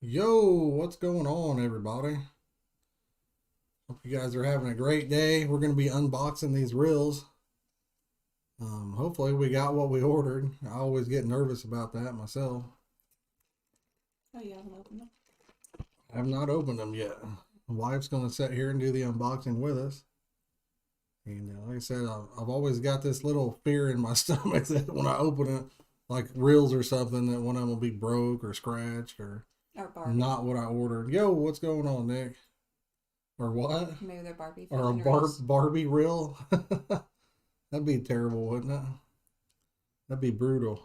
Yo, what's going on, everybody? Hope you guys are having a great day. We're going to be unboxing these reels. Hopefully, we got what we ordered. I always get nervous about that myself. Oh, you haven't opened them? I have not opened them yet. My wife's going to sit here and do the unboxing with us. And like I said, I've always got this little fear in my stomach that when I open it, like reels or something, that one of them will be broke or scratched or Or Barbie. not what I ordered. Yo, what's going on, Nick? Or what? Maybe they're Barbie Or a fusion reels. Barbie reel? That'd be terrible, wouldn't it? That'd be brutal.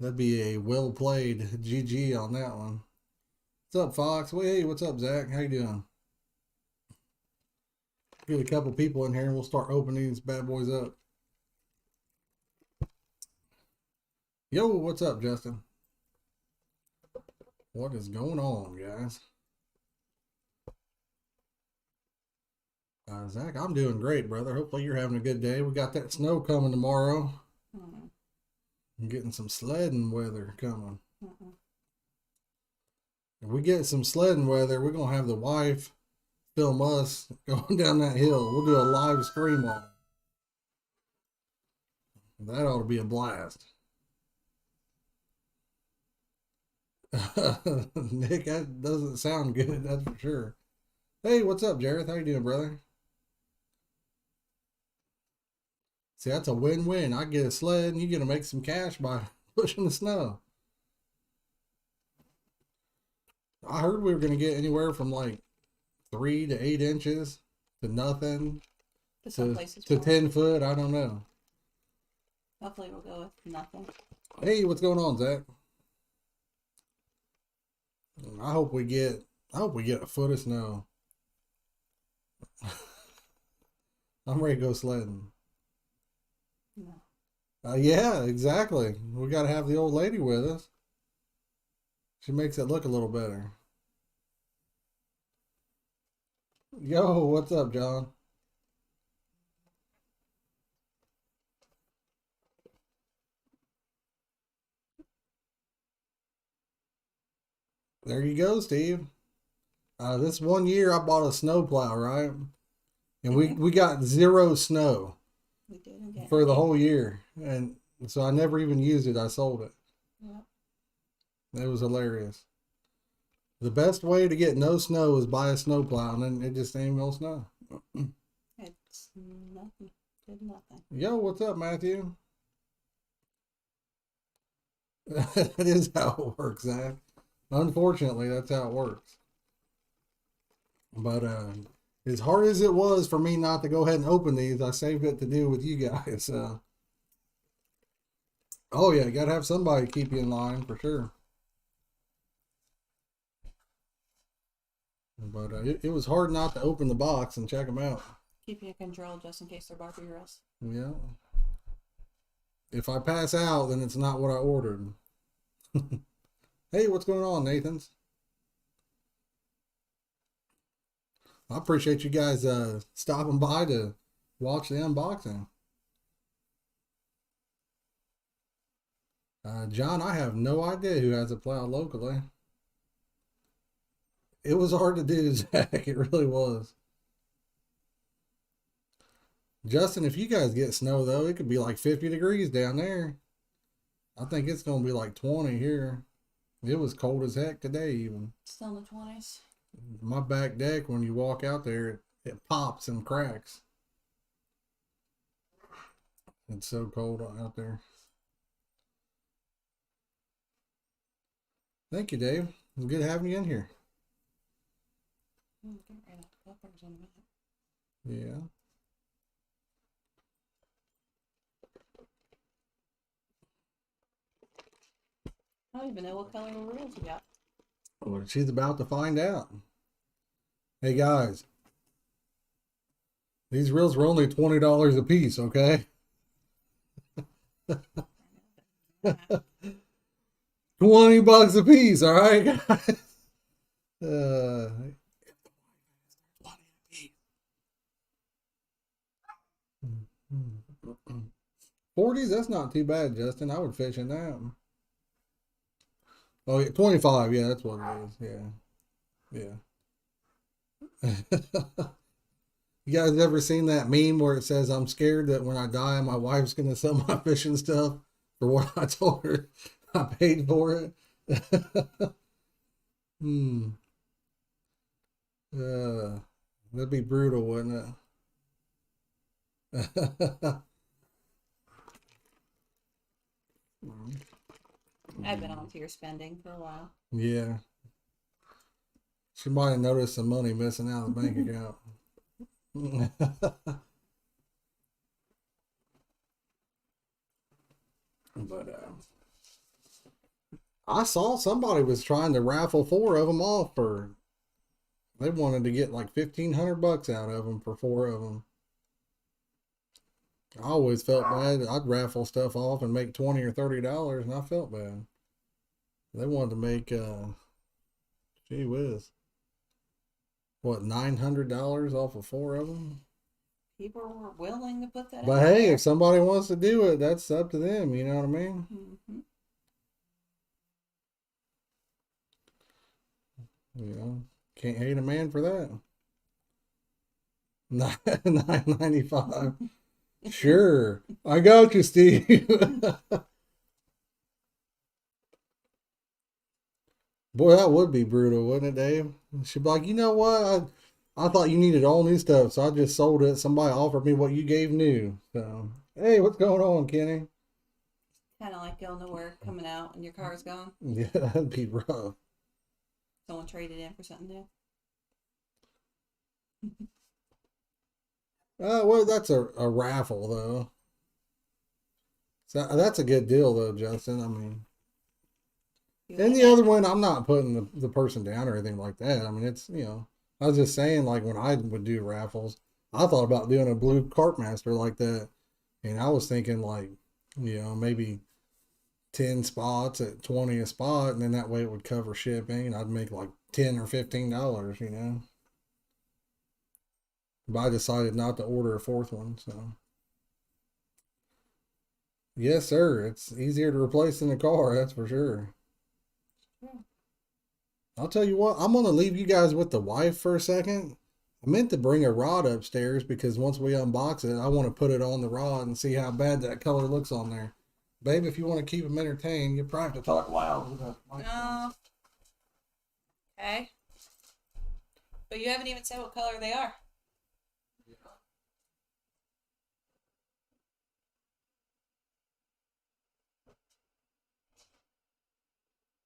That'd be a well played GG on that one. What's up, Fox? Well, hey, what's up, Zach? How you doing? Get a couple people in here and we'll start opening these bad boys up. Yo, what's up, Justin? What is going on, guys? Zach, I'm doing great, brother. Hopefully you're having a good day. We got that snow coming tomorrow. I'm getting some sledding weather coming. If we get some sledding weather, we're going to have the wife film us going down that hill. We'll do a live stream on it. That ought to be a blast. Nick, that doesn't sound good, that's for sure. Hey, what's up, Jareth? How you doing, brother? See, that's a win-win. I get a sled and you get to make some cash by pushing the snow. I heard we were going to get anywhere from like 3 to 8 inches to nothing to 10 foot. I don't know. Hopefully we'll go with nothing. Hey, what's going on, Zach? I hope we get a foot of snow. I'm ready to go sledding. No. Yeah, exactly. We got to have the old lady with us. She makes it look a little better. Yo, what's up, John? There you go, Steve. This one year I bought a snowplow, right? And we got zero snow We didn't get for the any. whole year. And so I never even used it. I sold it. Yep. It was hilarious. The best way to get no snow is buy a snowplow, and then it just ain't no snow. It's nothing. Did nothing. Yo, what's up, Matthew? That is how it works, Zach. Unfortunately, that's how it works. But as hard as it was for me not to go ahead and open these, I saved it to do with you guys. Oh yeah, you gotta have somebody to keep you in line for sure. But it was hard not to open the box and check them out. Keep you in control just in case they're Barbie reels. Yeah. If I pass out, then it's not what I ordered. Hey, what's going on, Nathans? I appreciate you guys stopping by to watch the unboxing. John, I have no idea who has a plow locally. It was hard to do, Zach. It really was. Justin, if you guys get snow, though, it could be like 50 degrees down there. I think it's going to be like 20 here. It was cold as heck today, even. Still in the 20s. My back deck, when you walk out there, it pops and cracks. It's so cold out there. Thank you, Dave. It's good having you in here. Get right out the peppers in a minute. Yeah. I don't even know what color of reels you got. Well, she's about to find out. Hey, guys. These reels were only $20 a piece, okay? 20 bucks a piece, all right, guys? 40s, that's not too bad, Justin. I would fish in that. Oh, yeah, 25. Yeah, that's what it is. Yeah. You guys ever seen that meme where it says, I'm scared that when I die, my wife's going to sell my fishing stuff for what I told her I paid for it? Hmm. That'd be brutal, wouldn't it? I've been on tier spending for a while. Yeah. She might have noticed some money missing out of the bank account. But I saw somebody was trying to raffle 4 of them off for. They wanted to get like $1,500 out of them for 4 of them. I always felt bad. I'd raffle stuff off and make $20 or $30, and I felt bad. They wanted to make, gee whiz, what, $900 off of 4 of them? People were willing to put that But out hey, there. if somebody wants to do it, that's up to them. You know what I mean? Mm-hmm. You know, can't hate a man for that. $9.95. Sure, I got you, Steve. Boy, that would be brutal, wouldn't it, Dave? She'd be like, you know what? I thought you needed all new stuff, so I just sold it. Somebody offered me what you gave new. So, hey, what's going on, Kenny? Kind of like going to work, coming out, and your car's gone. Yeah, that'd be rough. Someone traded in for something new. Well, that's a raffle, though. So that's a good deal, though, Justin. I mean, and the other one, I'm not putting the person down or anything like that. I mean, I was just saying, like, when I would do raffles, I thought about doing a blue Carpmaster like that. And I was thinking, like, maybe 10 spots at 20 a spot, and then that way it would cover shipping. I'd make like $10 or $15. But I decided not to order a fourth one, so. Yes, sir. It's easier to replace than a car, that's for sure. Yeah. I'll tell you what, I'm going to leave you guys with the wife for a second. I meant to bring a rod upstairs because once we unbox it, I want to put it on the rod and see how bad that color looks on there. Babe, if you want to keep them entertained, you probably have to talk loud. No. Okay. But you haven't even said what color they are.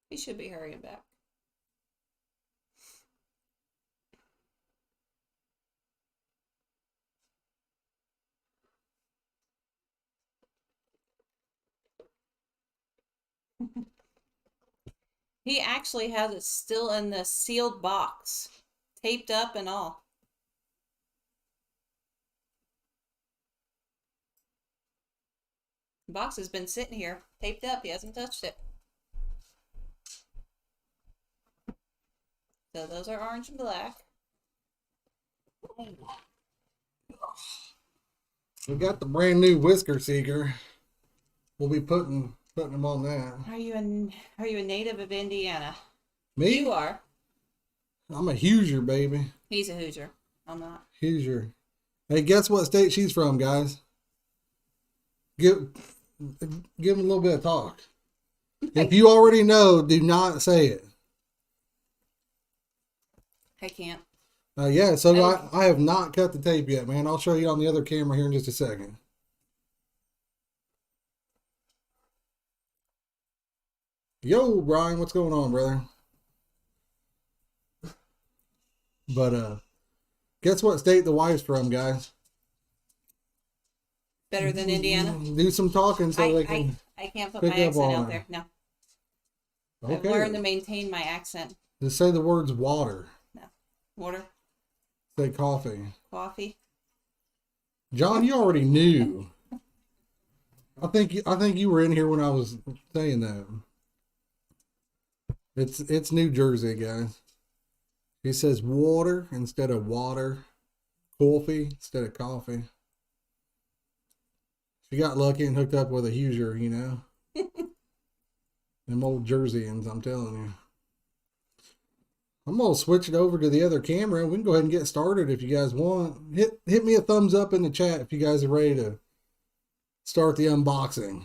He should be hurrying back. He actually has it still in the sealed box, taped up and all. The box has been sitting here, taped up. He hasn't touched it. So those are orange and black. We got the brand new Whisker Seeker. We'll be putting them on that. Are you a native of Indiana? Me? You are. I'm a Hoosier, baby. He's a Hoosier. I'm not. Hoosier. Hey, guess what state she's from, guys? Give him a little bit of talk. If you already know, do not say it. I can't. Yeah, so I have not cut the tape yet, man. I'll show you on the other camera here in just a second. Yo, Brian, what's going on, brother? But guess what state the wife's from, guys? Better than Indiana? Do some talking so they can. I can't put pick my up accent on out it. there. No. Okay. I've learned to maintain my accent. Just say the words water. No. Water. Say coffee. Coffee. John, you already knew. I think you were in here when I was saying that. It's New Jersey, guys. He says water instead of water. Coffee instead of coffee. She got lucky and hooked up with a Hoosier, Them old Jerseyans, I'm telling you. I'm gonna switch it over to the other camera. We can go ahead and get started if you guys want. Hit me a thumbs up in the chat if you guys are ready to start the unboxing.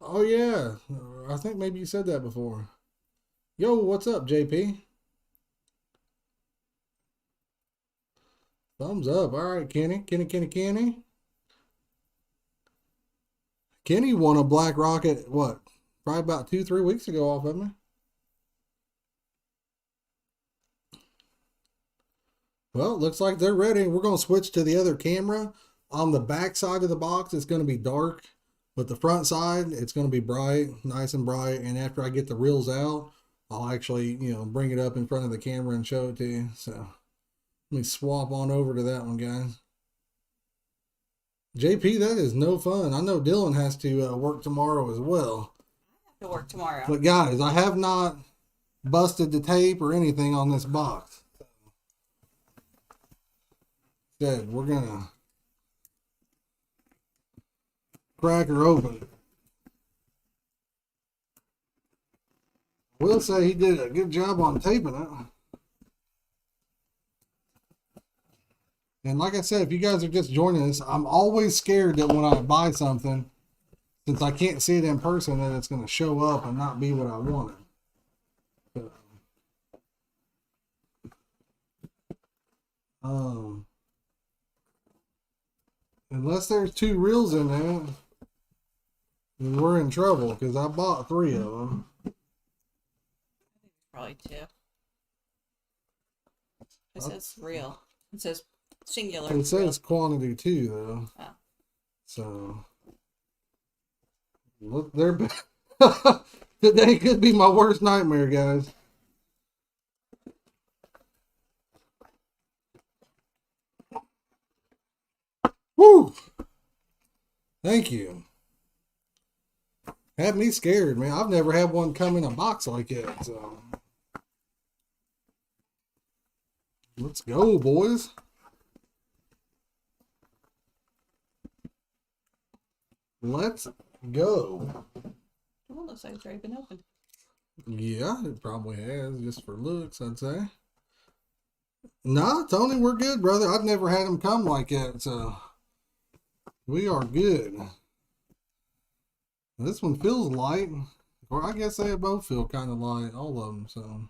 Oh yeah, I think maybe you said that before. Yo, what's up, JP? Thumbs up. All right, Kenny. Kenny won a Black Rocket, what? Probably about 2-3 weeks ago off of me. Well, it looks like they're ready. We're going to switch to the other camera. On the back side of the box, it's going to be dark. But the front side, it's going to be bright, nice and bright. And after I get the reels out, I'll actually, bring it up in front of the camera and show it to you. So let me swap on over to that one, guys. JP, that is no fun. I know Dylan has to work tomorrow as well. I have to work tomorrow. But guys, I have not busted the tape or anything on this box. Instead, we're going to crack her open. I will say he did a good job on taping it. And like I said, if you guys are just joining us, I'm always scared that when I buy something, since I can't see it in person, that it's going to show up and not be what I wanted. Unless there's 2 reels in there, then we're in trouble because I bought 3 of them. Probably 2. It says real. It says singular. It says quantity 2 though. Oh. So look, they're today could be my worst nightmare, guys. Woo! Thank you. Had me scared, man. I've never had one come in a box like that. So let's go, boys. Let's go. Well, it looks like it's already been opened. Yeah, it probably has, just for looks, I'd say. Nah, Tony, we're good, brother. I've never had them come like that, so we are good. This one feels light, or I guess they both feel kind of light, all of them. So,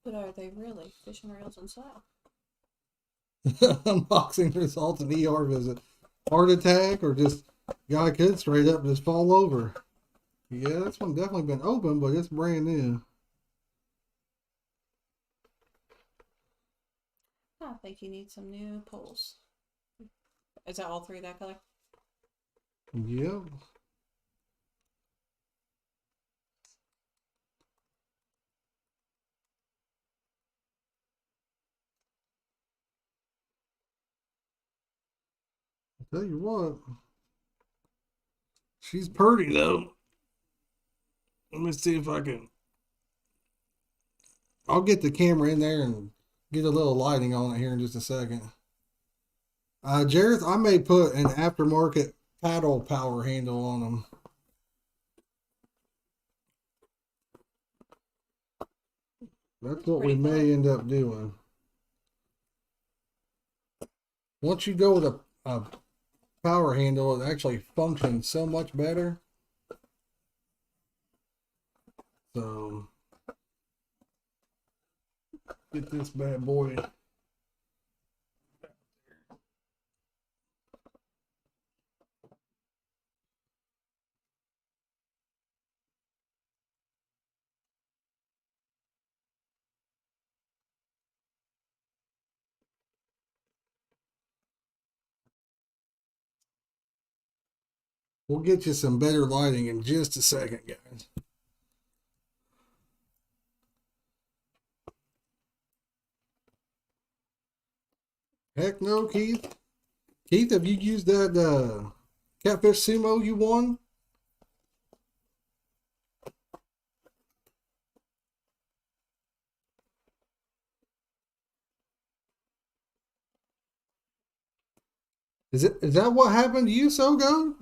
but are they really fishing reels inside? Unboxing results an ER visit, heart attack, or just guy could straight up just fall over. Yeah, this one definitely been open, but it's brand new. I think you need some new poles. Is that all 3 that color? Yep. Tell you what, she's pretty though. Let me see if I can. I'll get the camera in there and get a little lighting on it here in just a second. Jareth, I may put an aftermarket paddle power handle on them. That's what we may end up doing. Once you go with a power handle, it actually functions so much better. So, get this bad boy. We'll get you some better lighting in just a second, guys. Heck no, Keith. Keith, have you used that Catfish Sumo you won? Is that what happened to you, Sogo?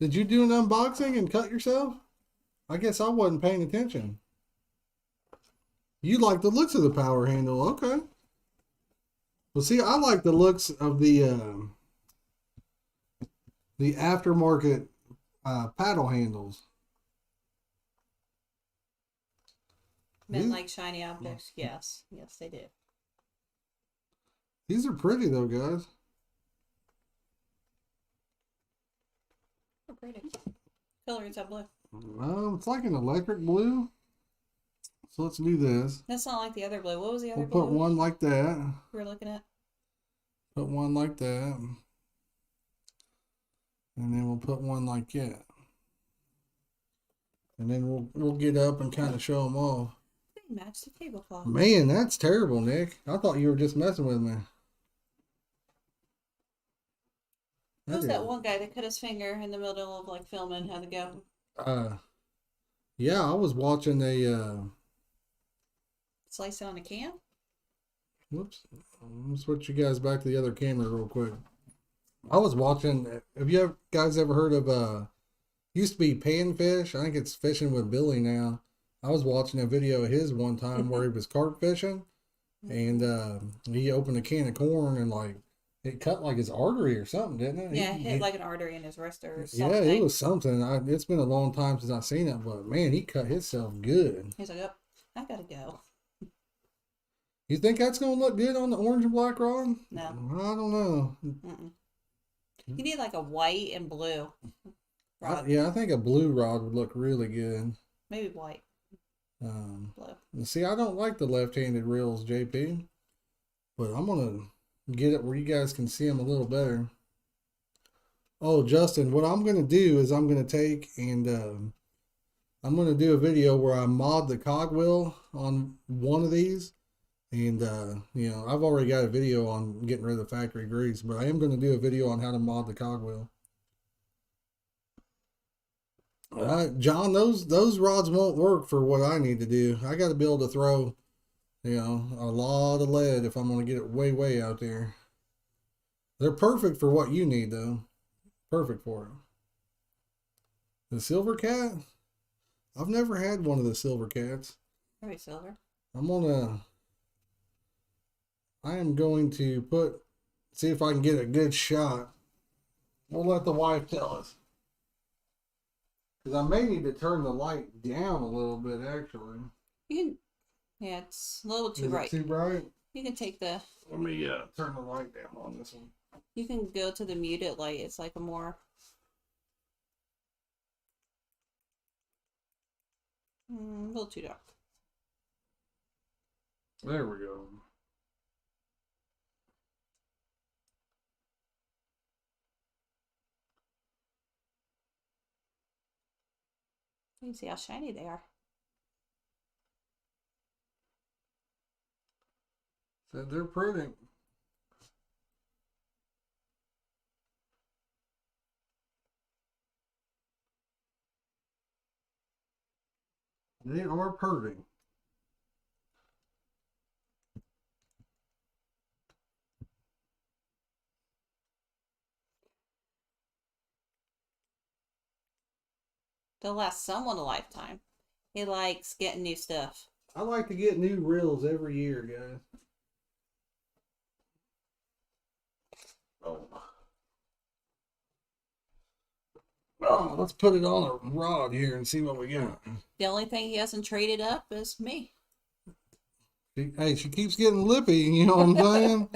Did you do an unboxing and cut yourself? I guess I wasn't paying attention. You like the looks of the power handle, okay? Well, see, I like the looks of the aftermarket paddle handles. Men like shiny objects. Yes, yes, they do. These are pretty though, guys. They're pretty. Color is that blue? It's like an electric blue. So let's do this. That's not like the other blue. What was the other We'll blue put one like that. we were looking at? Put one like that. And then we'll put one like that. And then we'll get up and kind of show them off. They match the tablecloth. Man, that's terrible, Nick. I thought you were just messing with me. Who's that one guy that cut his finger in the middle of like filming? How'd it go? Yeah, I was watching a Slice it on a can? whoops. I'll switch you guys back to the other camera real quick. I was watching. Have you guys ever heard of used to be panfish? I think it's fishing with Billy now. I was watching a video of his one time where he was carp fishing, and he opened a can of corn and like it cut like his artery or something, didn't it? Yeah, hit like an artery in his wrist or something. Yeah, it was something. It's been a long time since I've seen it, but man, he cut himself good. He's like, oh, I gotta go. You think that's gonna look good on the orange and black rod? No. I don't know. You need like a white and blue rod. I think a blue rod would look really good. Maybe white. Blue. See, I don't like the left-handed reels, JP, but I'm gonna get it where you guys can see them a little better. Oh, Justin, what I'm gonna do is I'm gonna take and I'm gonna do a video where I mod the cogwheel on one of these. And, I've already got a video on getting rid of the factory grease, but I am going to do a video on how to mod the cogwheel. John, those rods won't work for what I need to do. I got to be able to throw, a lot of lead if I'm going to get it way, way out there. They're perfect for what you need, though. Perfect for it. The Silver Cat? I've never had one of the Silver Cats. Maybe silver. I am going to see if I can get a good shot. We'll let the wife tell us. Because I may need to turn the light down a little bit, actually. Yeah, it's a little too bright. Is it too bright? You can take the... Let me turn the light down on this one. You can go to the muted light. It's like a more... a little too dark. There we go. You can see how shiny they are. Said they're pretty. They are pretty. They'll last someone a lifetime. He likes getting new stuff. I like to get new reels every year, guys. Oh, let's put it on a rod here and see what we got. The only thing he hasn't traded up is me. Hey, she keeps getting lippy, you know what I'm saying?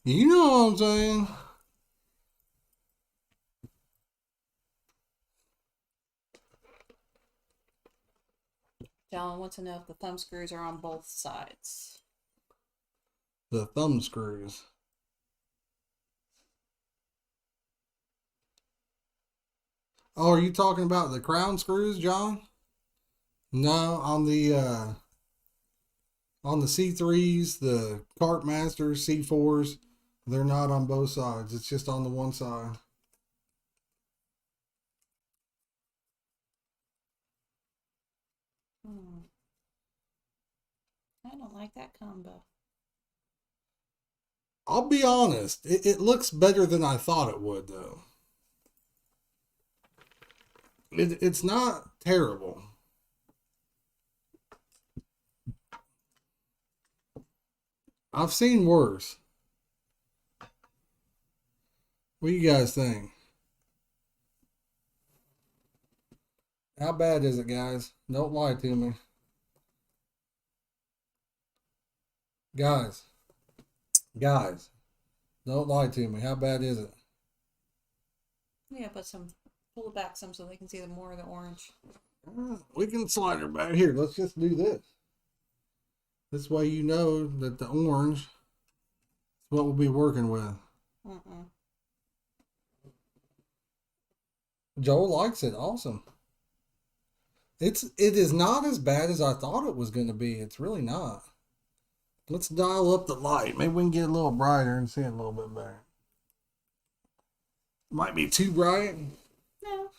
You know what I'm saying? John wants to know if the thumb screws are on both sides. The thumb screws. Oh, are you talking about the crown screws, John? No, on the C3s, the Carpmasters, C4s, they're not on both sides. It's just on the one side. I don't like that combo. I'll be honest. It looks better than I thought it would, though. It's not terrible. I've seen worse. What do you guys think? How bad is it, guys? Don't lie to me. Guys, guys, don't lie to me. How bad is it? Yeah, pull it back some so they can see the more of the orange. We can slide her back here. Let's just do this. This way you know that the orange is what we'll be working with. Joel likes it. Awesome. It is not as bad as I thought it was going to be. It's really not. Let's dial up the light. Maybe we can get a little brighter and see it a little bit better. Might be too bright. No.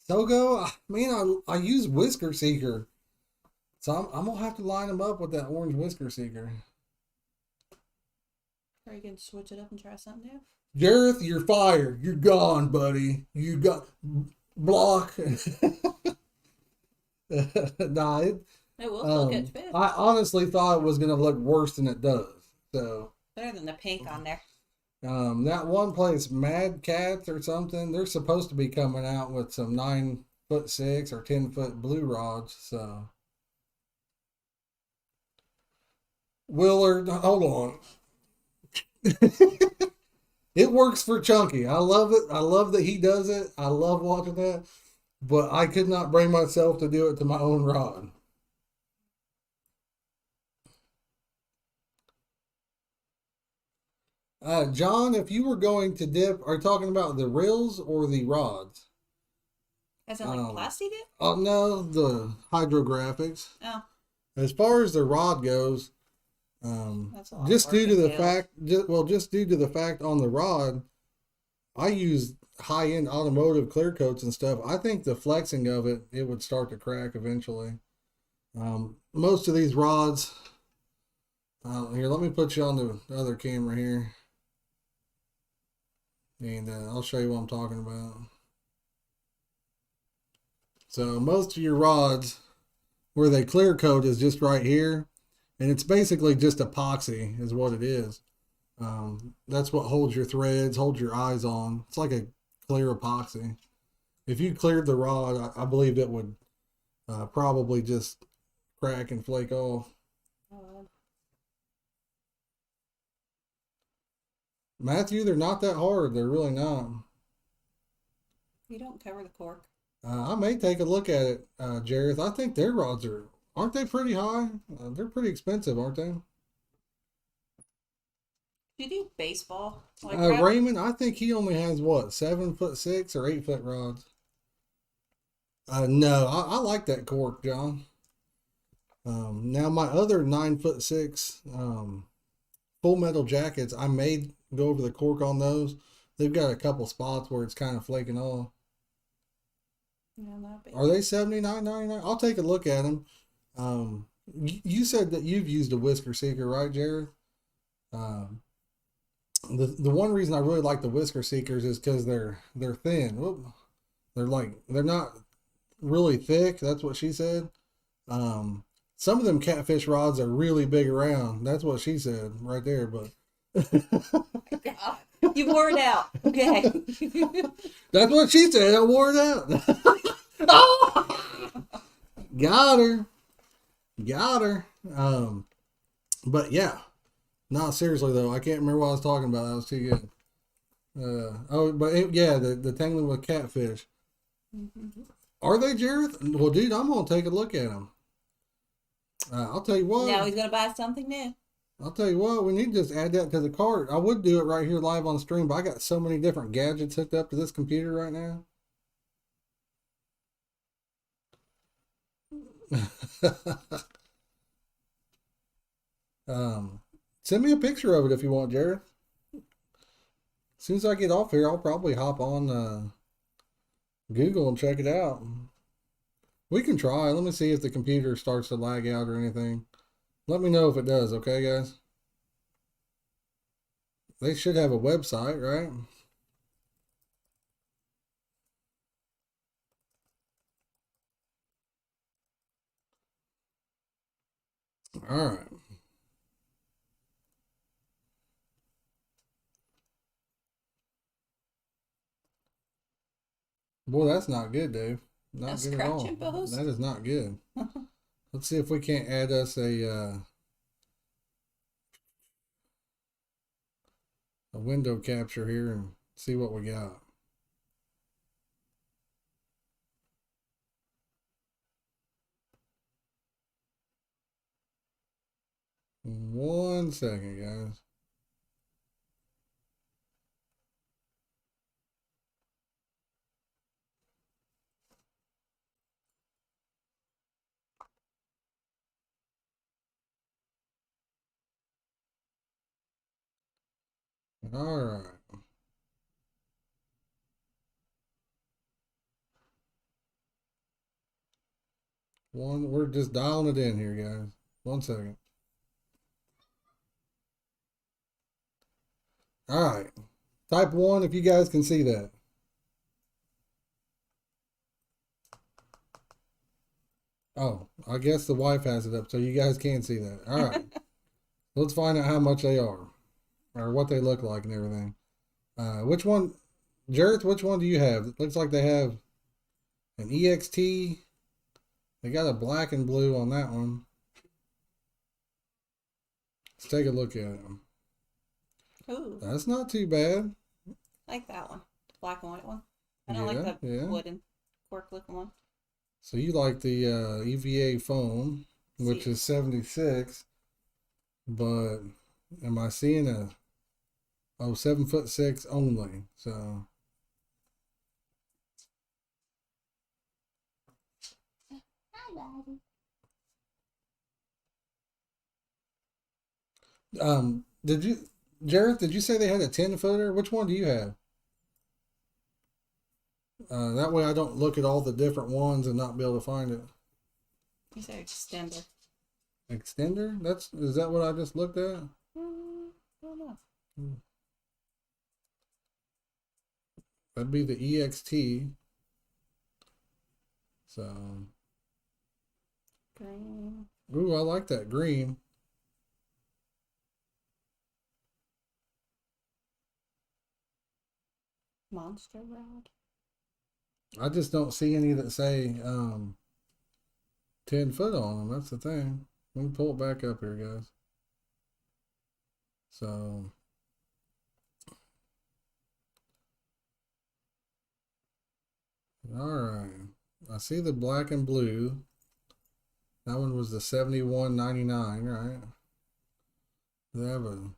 Sogo, I use Whisker Seeker. So I'm going to have to line them up with that orange Whisker Seeker. Or you can switch it up and try something new. Jareth, you're fired. You're gone, buddy. You got block. Nah, It will still catch fish. I honestly thought it was going to look worse than it does. So better than the pink on there. That one place, Mad Cats or something, they're supposed to be coming out with some 9'6" or 10-foot blue rods. So Willard, hold on. It works for Chunky. I love it. I love that he does it. I love watching that. But I could not bring myself to do it to my own rod. John, if you were going to dip, are you talking about the reels or the rods? As in like plastic dip? Oh, no, the hydrographics. Oh. As far as the rod goes, just due to the fact, just due to the fact on the rod, I use high-end automotive clear coats and stuff. I think the flexing of it, it would start to crack eventually. Most of these rods, here, let me put you on the other camera here. And I'll show you what I'm talking about. So most of your rods, where they clear coat is just right here. And it's basically just epoxy is what it is. That's what holds your threads, holds your eyes on. It's like a clear epoxy. If you cleared the rod, I believe it would probably just crack and flake off. Matthew, they're not that hard. They're really not. You don't cover the cork. I may take a look at it, Jareth. I think their rods aren't they pretty high? They're pretty expensive, aren't they? Do you do baseball? Like Raymond, I think he only has what, 7'6" or 8-foot rods. No, I like that cork, John. Now my other 9'6" full metal jackets, I may go over the cork on those. They've got a couple spots where it's kind of flaking off. Yeah, not big. Are they $79.99? I'll take a look at them. You said that you've used a Whisker Seeker, right, Jared? The one reason I really like the Whisker Seekers is because they're thin. They're not really thick. That's what she said. Some of them catfish rods are really big around. That's what she said right there. But you wore it out. Okay. That's what she said. I wore it out. Oh! Got her. But yeah. No, seriously though, I can't remember what I was talking about. That was too good. The tangling with catfish. Mm-hmm. Are they, Jareth? Well, dude, I'm gonna take a look at them. I'll tell you what. Now he's gonna buy something new. I'll tell you what. We need to just add that to the cart. I would do it right here live on the stream, but I got so many different gadgets hooked up to this computer right now. Send me a picture of it if you want, Jared. As soon as I get off here, I'll probably hop on Google and check it out. We can try. Let me see if the computer starts to lag out or anything. Let me know if it does, okay, guys? they should have a website, right? All right. Boy, that's not good, Dave. No Not good at scratching all. post. That is not good. Let's see if we can't add us a window capture here and see what we got. One second, guys. All right. We're just dialing it in here, guys. 1 second. All right. Type 1 if you guys can see that. Oh, I guess the wife has it up so you guys can see that. All right. Let's find out how much they are or what they look like and everything. Which one, Jareth, which one do you have? It looks like they have an EXT. They got a black and blue on that one. Let's take a look at it. Ooh, That's not too bad. I like that one. The black and white one. I don't like the wooden cork looking one. So you like the EVA foam, which is 76, but am I seeing a 7'6" only? So Hi, Daddy. did you, Jareth? Did you say they had a 10-footer? Which one do you have? That way I don't look at all the different ones and not be able to find it. You said extender. Extender? Is that what I just looked at? I don't know. That'd be the EXT. So, Green. ooh, I like that green. Monster rod. I just don't see any that say 10 foot on them. That's the thing. Let me pull it back up here, guys. So, all right. I see the black and blue. That one was the 71.99, right? They have a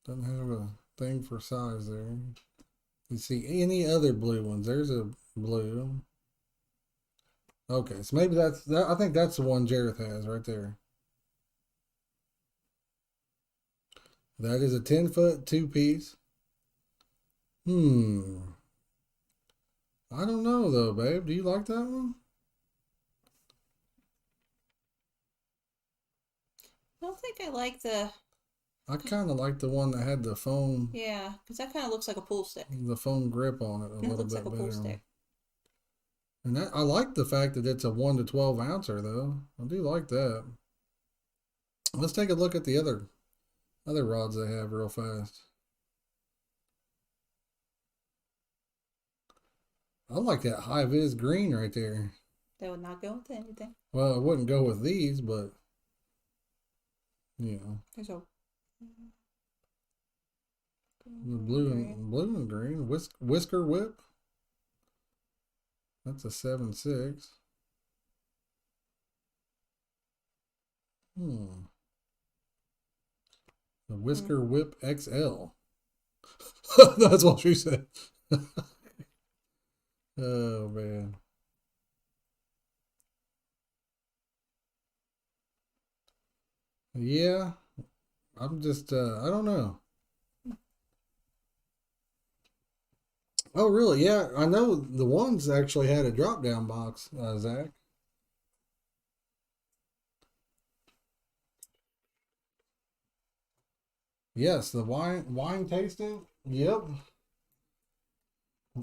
doesn't have a thing for size there. You see any other blue ones? There's a blue. Okay, so maybe I think that's the one Jareth has right there. That is a 10-foot 2-piece. I don't know though, babe. Do you like that one? I don't think I like the. I kind of like the one that had the foam. Yeah, because that kind of looks like a pool stick. The foam grip on it a little looks bit like a pool better. stick. And I like the fact that it's a 1 to 12 ouncer though. I do like that. Let's take a look at the other rods they have real fast. I like that high vis green right there. That would not go with anything. Well, it wouldn't go with these, but There's a the blue and green whisker whip. That's a 7.6. The Whisker Whip XL. That's what she said. Oh man. Yeah, I'm just I don't know. Oh really? Yeah, I know the ones actually had a drop down box, Zach. Yes, the wine tasting. Yep.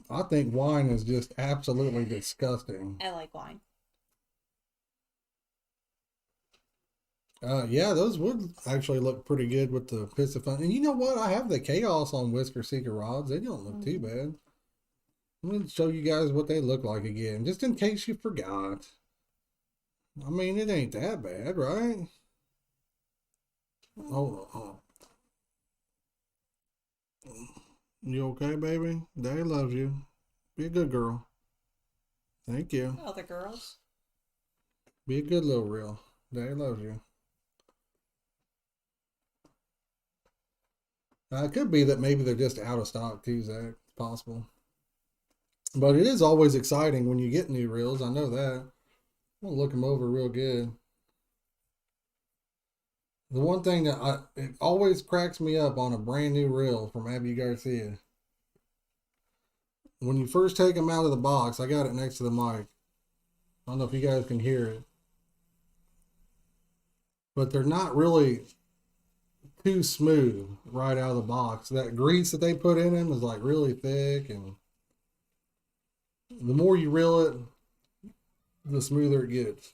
I think wine is just absolutely disgusting. I like wine. Yeah, those would actually look pretty good with the Piscifun. And you know what? I have the Chaos on Whisker Seeker rods. They don't look too bad. I'm going to show you guys what they look like again, just in case you forgot. I mean, it ain't that bad, right? Oh, you okay, baby? Daddy loves you. Be a good girl. Thank you. Other girls. Be a good little real. Daddy loves you. It could be that maybe they're just out of stock too, Zach. It's possible. But it is always exciting when you get new reels. I know that. I'll look them over real good. The one thing that it always cracks me up on a brand new reel from Abu Garcia. When you first take them out of the box, I got it next to the mic. I don't know if you guys can hear it. But they're not really too smooth right out of the box. That grease that they put in them is like really thick, and the more you reel it, the smoother it gets.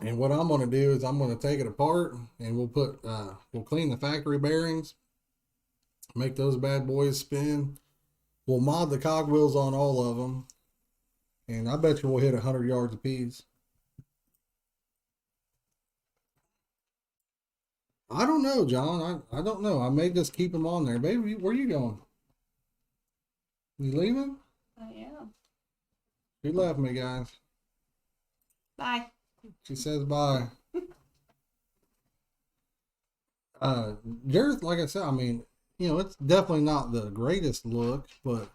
And what I'm going to do is I'm going to take it apart and we'll clean the factory bearings, make those bad boys spin. We'll mod the cogwheels on all of them, and I bet you we'll hit 100 yards apiece. I don't know, John. I don't know. I may just keep them on there. Baby, where you going? You leaving? I am. She left me, guys. Bye. She says bye. Jareth, like I said, I mean, it's definitely not the greatest look, but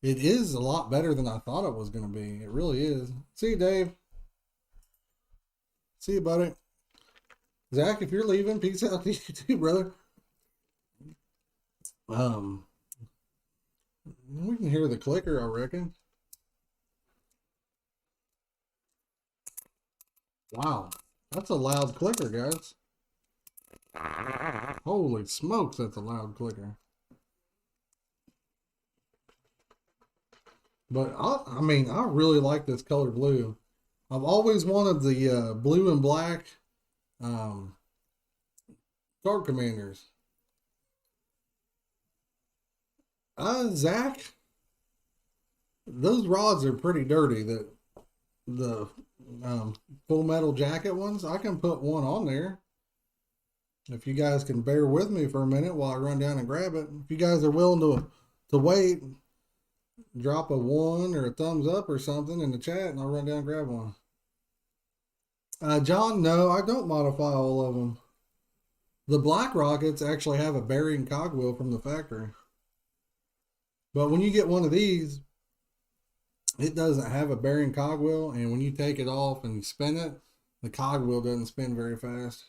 it is a lot better than I thought it was going to be. It really is. See you, Dave. See you, buddy. Zach, if you're leaving, peace out to you too, brother. We can hear the clicker, I reckon. Wow, that's a loud clicker, guys. Holy smokes, that's a loud clicker. But I mean, I really like this color blue. I've always wanted the blue and black Guard Commanders. Zach, those rods are pretty dirty. The full metal jacket ones, I can put one on there. If you guys can bear with me for a minute while I run down and grab it. If you guys are willing to wait, drop a 1 or a thumbs up or something in the chat, and I'll run down and grab one. John, no, I don't modify all of them. The Black Rockets actually have a bearing cogwheel from the factory. But when you get one of these, it doesn't have a bearing cogwheel, and when you take it off and you spin it, the cogwheel doesn't spin very fast.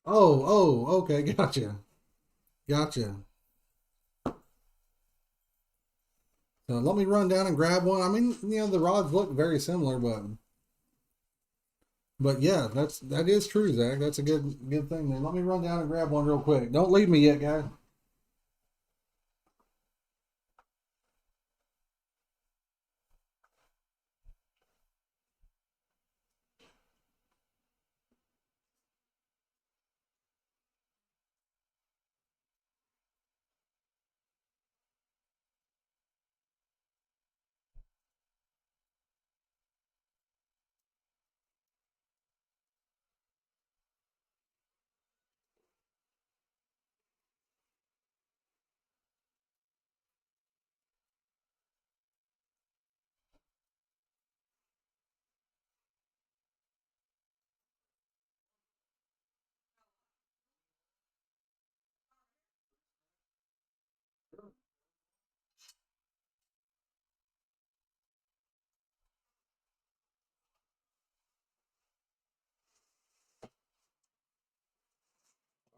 Okay, gotcha. Gotcha. So let me run down and grab one. I mean, the rods look very similar, but yeah, that is true, Zach. That's a good thing there. Let me run down and grab one real quick. Don't leave me yet, guys.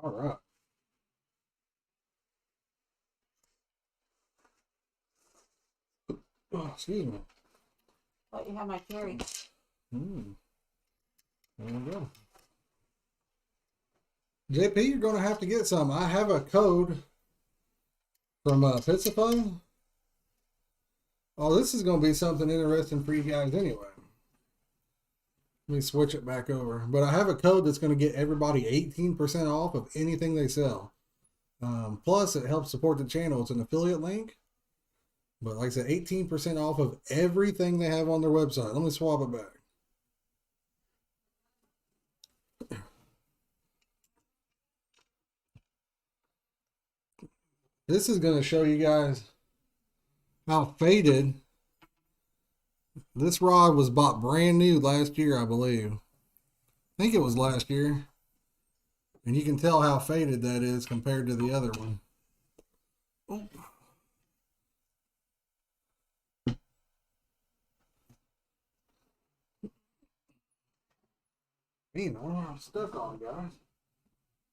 All right. Oh, excuse me. Let you have my cherry. There we go. JP, you're going to have to get some. I have a code from Pizzaphone. Oh, this is going to be something interesting for you guys anyway. Let me switch it back over. But I have a code that's going to get everybody 18% off of anything they sell. Plus, it helps support the channel. It's an affiliate link. But like I said, 18% off of everything they have on their website. Let me swap it back. This is going to show you guys how faded. This rod was bought brand new last year, I believe. I think it was last year. And you can tell how faded that is compared to the other one. Oh. Man, I'm stuck on, guys.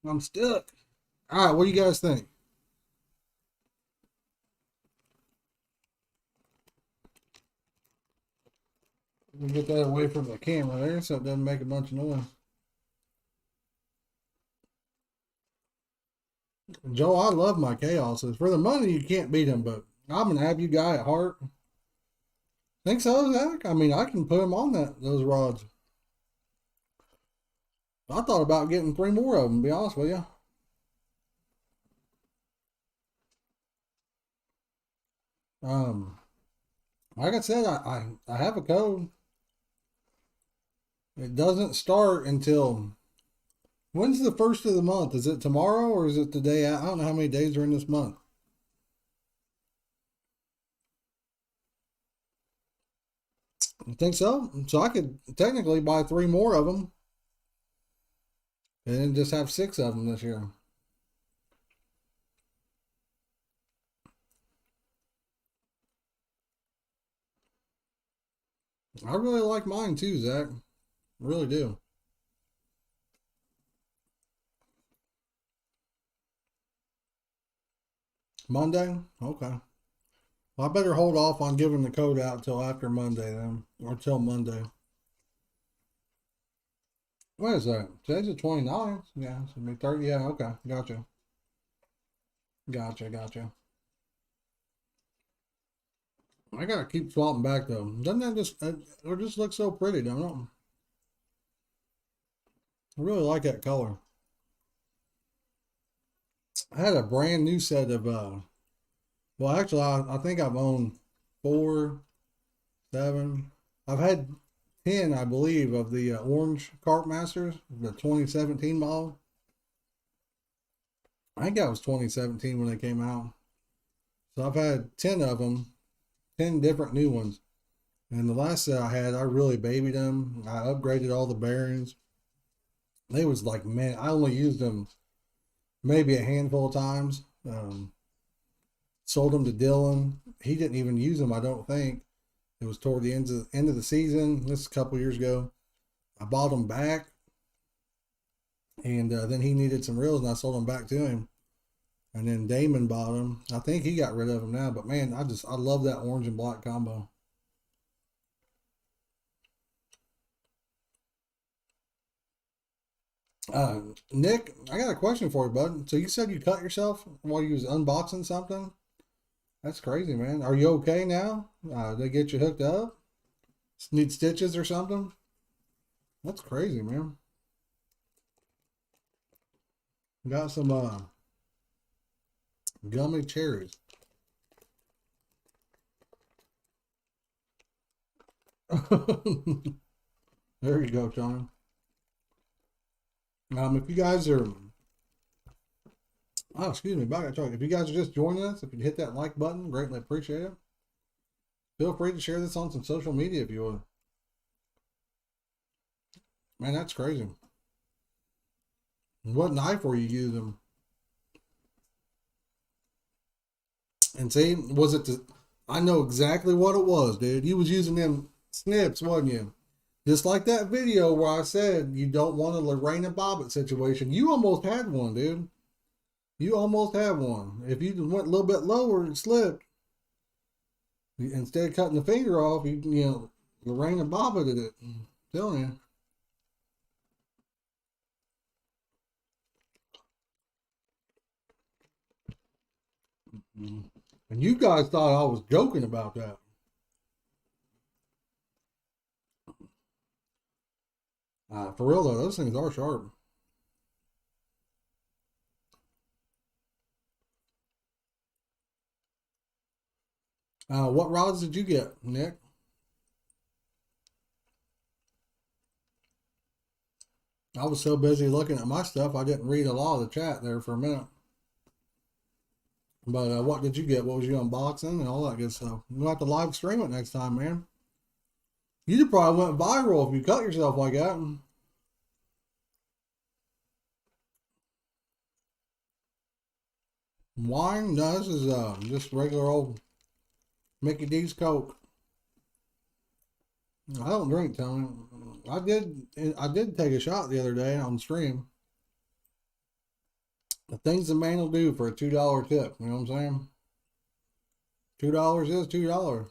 I'm stuck. All right, what do you guys think? Let me get that away from the camera there so it doesn't make a bunch of noise. Joe, I love my chaoses. For the money, you can't beat them, but I'm an Abu guy at heart. Think so, Zach? I mean, I can put them on those rods. I thought about getting 3 more of them, to be honest with you. Like I said, I have a code. It doesn't start until, when's the first of the month? Is it tomorrow or is it the day? I don't know how many days are in this month. I think so. So I could technically buy 3 more of them and then just have 6 of them this year. I really like mine too, Zach. I really do. Monday? Okay. Well, I better hold off on giving the code out till after Monday then. Or till Monday. What is that? Today's the 29th. Yeah, so it'll be 30. Yeah, okay. Gotcha. Gotcha. I gotta keep swapping back though. Doesn't that just, it just looks so pretty, don't it? I really like that color. I had a brand new set of, well, actually, I think I've owned 4, 7. I've had 10, I believe, of the orange Carpmasters, the 2017 model. I think that was 2017 when they came out. So I've had 10 of them, 10 different new ones. And the last set I had, I really babied them. I upgraded all the bearings. They was like, man, I only used them maybe a handful of times. Sold them to Dylan. He didn't even use them, I don't think. It was toward the end of the season. This is a couple years ago. I bought them back, and then he needed some reels, and I sold them back to him. And then Damon bought them. I think he got rid of them now, but man, I love that orange and black combo. Nick, I got a question for you, bud. So you said you cut yourself while you was unboxing something? That's crazy, man. Are you okay now? They get you hooked up? Need stitches or something? That's crazy, man. Got some gummy cherries. There you go, John. If you guys are, oh, excuse me, back. If you guys are just joining us, if you hit that like button, greatly appreciate it. Feel free to share this on some social media if you would. Man, that's crazy. What knife were you using? And see, was it the, I know exactly what it was, dude. You was using them snips, wasn't you? Just like that video where I said you don't want a Lorena Bobbitt situation. You almost had one, dude. You almost had one. If you went a little bit lower and slipped, instead of cutting the finger off, you know, Lorraine and Baba did it. I'm telling you. And you guys thought I was joking about that. For real though, those things are sharp. What rods did you get, Nick? I was so busy looking at my stuff, I didn't read a lot of the chat there for a minute. But what did you get? What was you unboxing and all that good stuff? You'll have to live stream it next time, man. You probably went viral if you cut yourself like that. Wine? No, this is just regular old Mickey D's Coke. I don't drink, Tony. I did take a shot the other day on stream. The things the man will do for a $2 tip. You know what I'm saying? $2 is $2.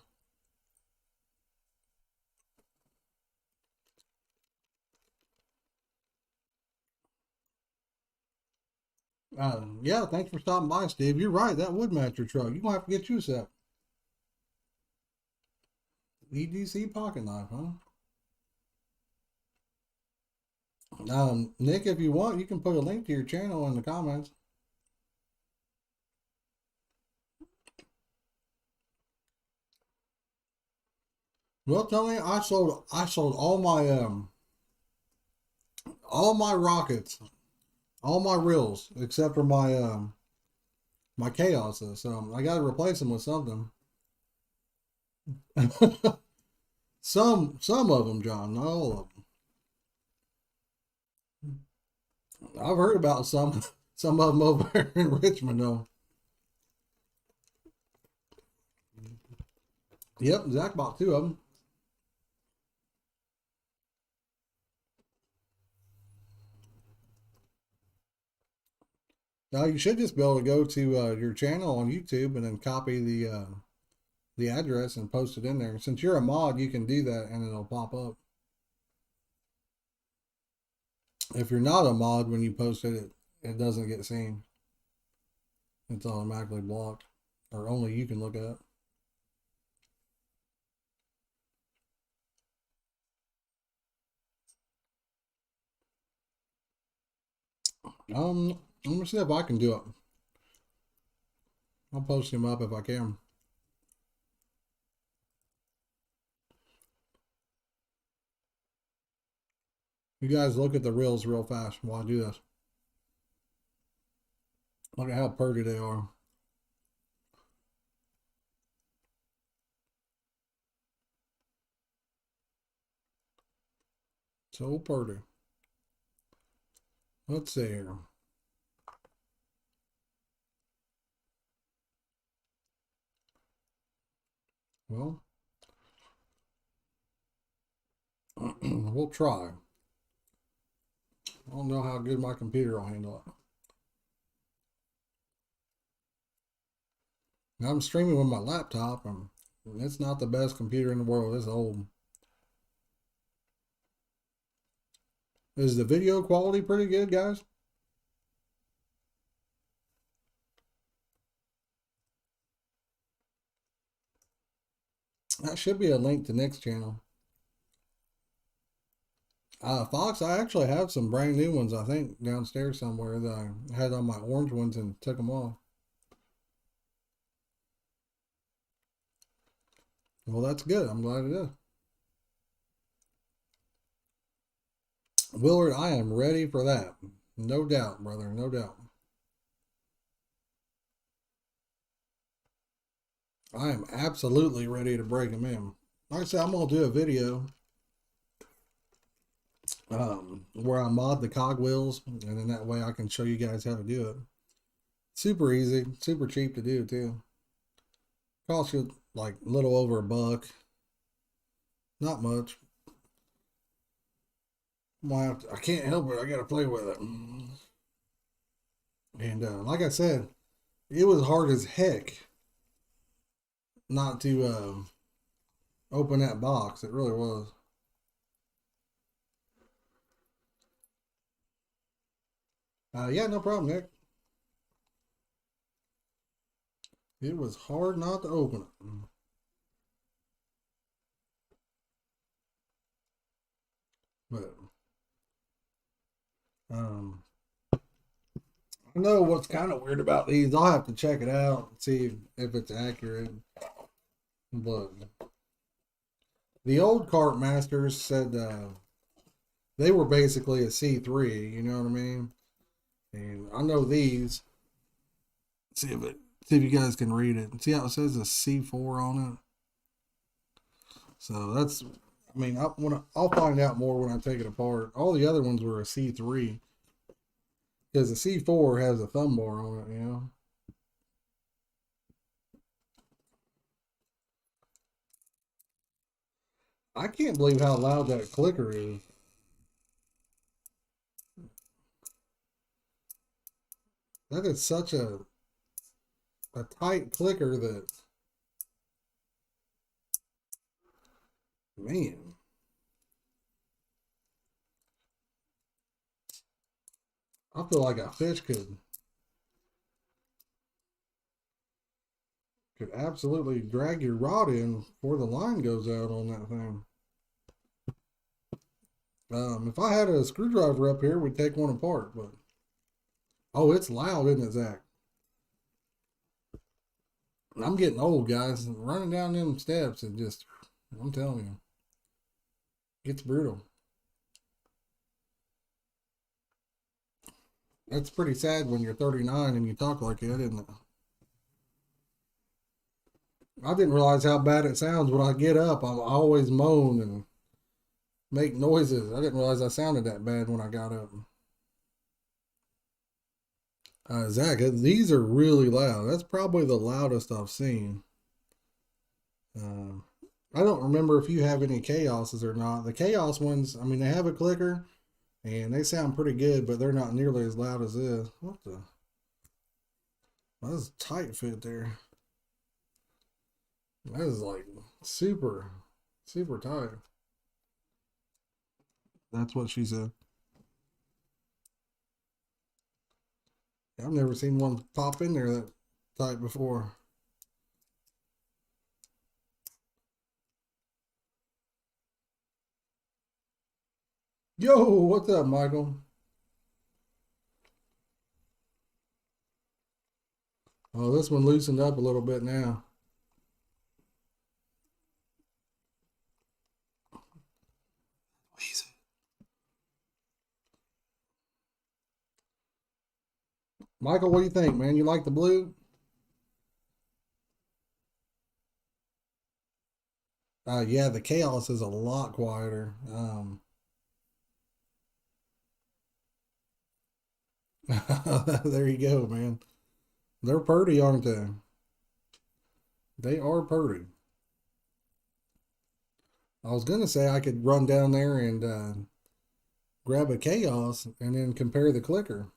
Yeah, thanks for stopping by, Steve. You're right. That would match your truck. You're going to have to get you a set. EDC pocket knife, huh? Nick, if you want, you can put a link to your channel in the comments. Well, Tony, I sold all my rockets, all my reels, except for my chaoses. So I got to replace them with something. some of them, John, not all of them. I've heard about some of them over in Richmond, though. Yep, Zach bought 2 of them. Now you should just be able to go to your channel on YouTube and then copy the address and post it in there. Since you're a mod, you can do that and it'll pop up. If you're not a mod, when you post it, it doesn't get seen. It's automatically blocked, or only you can look at it. Let me see if I can do it. I'll post him up if I can. You guys look at the reels real fast while I do this. Look at how pretty they are. So pretty. Let's see here. Well, we'll try. I don't know how good my computer will handle it. Now I'm streaming with my laptop, and it's not the best computer in the world. It's old. Is the video quality pretty good, guys? That should be a link to Nick's channel. Fox, I actually have some brand new ones, I think, downstairs somewhere that I had on my orange ones and took them off. Well, that's good. I'm glad it is. Willard, I am ready for that. No doubt, brother. No doubt. I am absolutely ready to break them in. Like I said, I'm going to do a video where I mod the cogwheels, and then that way I can show you guys how to do it. Super easy, super cheap to do too. Costs you like a little over $1. Not much. I can't help it. I got to play with it. And like I said, it was hard as heck not to open that box. It really was. Yeah, no problem, Nick. It was hard not to open it. But um, I know what's kind of weird about these. I'll have to check it out and see if it's accurate. But the old Carpmasters said they were basically a C3. You know what I mean? And I know these. See if it. See if you guys can read it. See how it says a C4 on it. So that's. I mean, I'll find out more when I take it apart. All the other ones were a C3 because the C4 has a thumb bar on it. You know. I can't believe how loud that clicker is. That is such a tight clicker that, man, I feel like a fish could absolutely drag your rod in before the line goes out on that thing. If I had a screwdriver up here, we'd take one apart, but oh, it's loud, isn't it, Zach? I'm getting old, guys. Running down them steps and just, I'm telling you, it's brutal. That's pretty sad when you're 39 and you talk like that, isn't it? I didn't realize how bad it sounds when I get up. I always moan and make noises. I didn't realize I sounded that bad when I got up. Zach, these are really loud. That's probably the loudest I've seen. Uh, I don't remember if you have any chaoses or not. The chaos ones, I mean, they have a clicker and they sound pretty good, but they're not nearly as loud as this. What the? That is a tight fit there. That is like super, super tight. That's what she said. I've never seen one pop in there that tight before. Yo, what's up, Michael? Oh, this one loosened up a little bit now. Michael, what do you think, man? You like the blue? Yeah, the chaos is a lot quieter. There you go, man. They're purty, aren't they? They are purty. I was gonna say I could run down there and grab a chaos and then compare the clicker.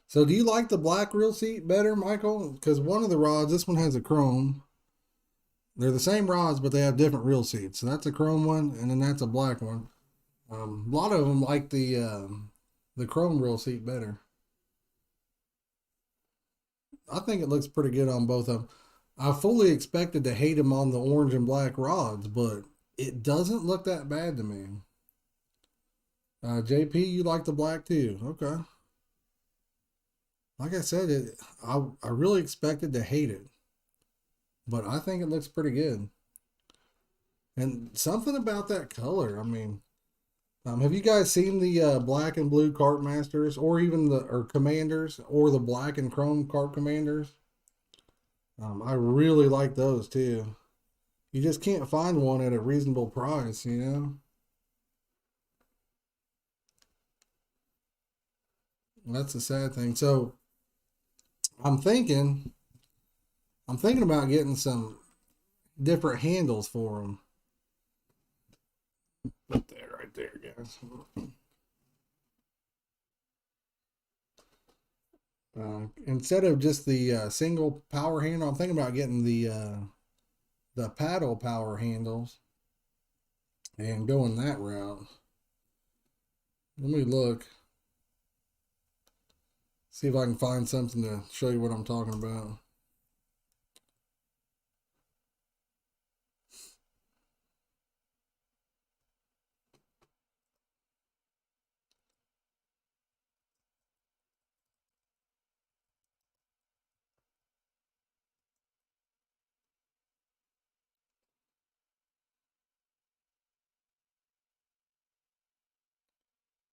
So, do you like the black reel seat better, Michael? Because one of the rods, this one has a chrome. They're the same rods, but they have different reel seats. So that's a chrome one, and then that's a black one. A lot of them like the chrome reel seat better. I think it looks pretty good on both of them. I fully expected to hate them on the orange and black rods, but it doesn't look that bad to me. JP, you like the black too? Okay. Like I said, I really expected to hate it, but I think it looks pretty good. And something about that color. I mean, have you guys seen the black and blue Carp Masters, or even the or Commanders, or the black and chrome Carp Commanders? I really like those too. You just can't find one at a reasonable price, you know. That's the sad thing. So I'm thinking, I'm thinking about getting some different handles for them. Put that right there, guys. Instead of just the single power handle, I'm thinking about getting the the paddle power handles and going that route. Let me look, see if I can find something to show you what I'm talking about.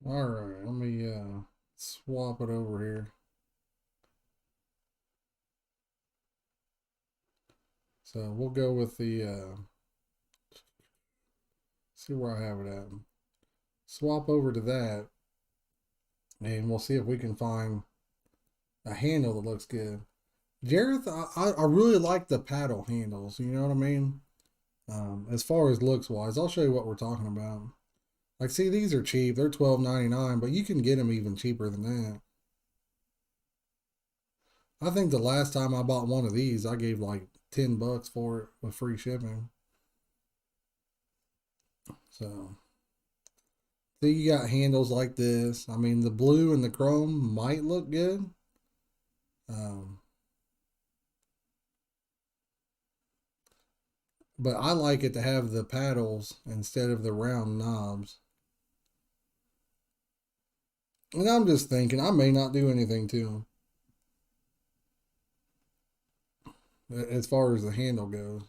All right, let me swap it over here. So we'll go with the see where I have it at. Swap over to that, and we'll see if we can find a handle that looks good. Jareth, I really like the paddle handles. You know what I mean? As far as looks wise, I'll show you what we're talking about. Like, see, these are cheap. They're $12.99, but you can get them even cheaper than that. I think the last time I bought one of these, I gave like $10 for it with free shipping. So, see, you got handles like this. I mean, the blue and the chrome might look good. Um, but I like it to have the paddles instead of the round knobs. And I'm just thinking, I may not do anything to them as far as the handle goes.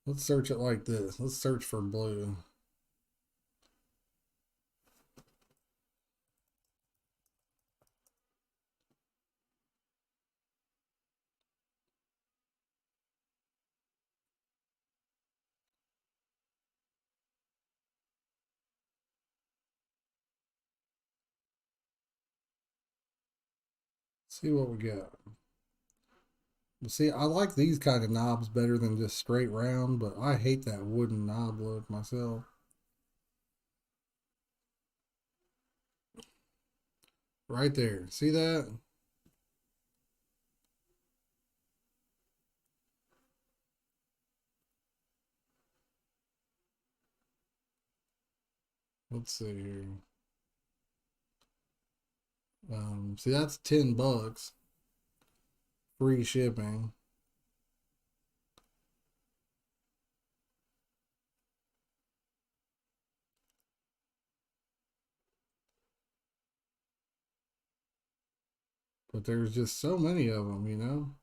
Let's search it like this. Let's search for blue. See what we got. See, I like these kind of knobs better than just straight round, but I hate that wooden knob look myself. Right there. See that? Let's see here. See, that's $10, free shipping. But there's just so many of them, you know?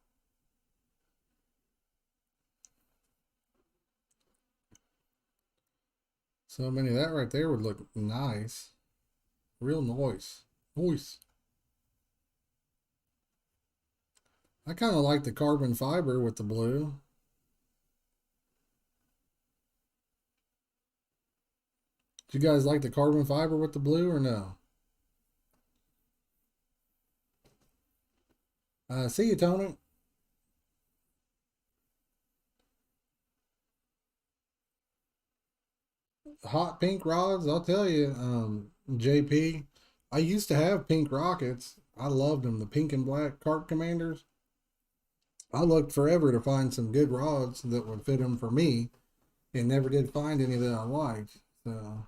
So many of that right there would look nice. Real nice. Nice. I kind of like the carbon fiber with the blue. Do you guys like the carbon fiber with the blue or no? See you, Tony. Hot pink rods, I'll tell you, JP. I used to have pink rockets. I loved them, the pink and black Carp Commanders. I looked forever to find some good rods that would fit them for me, and never did find any that I liked. So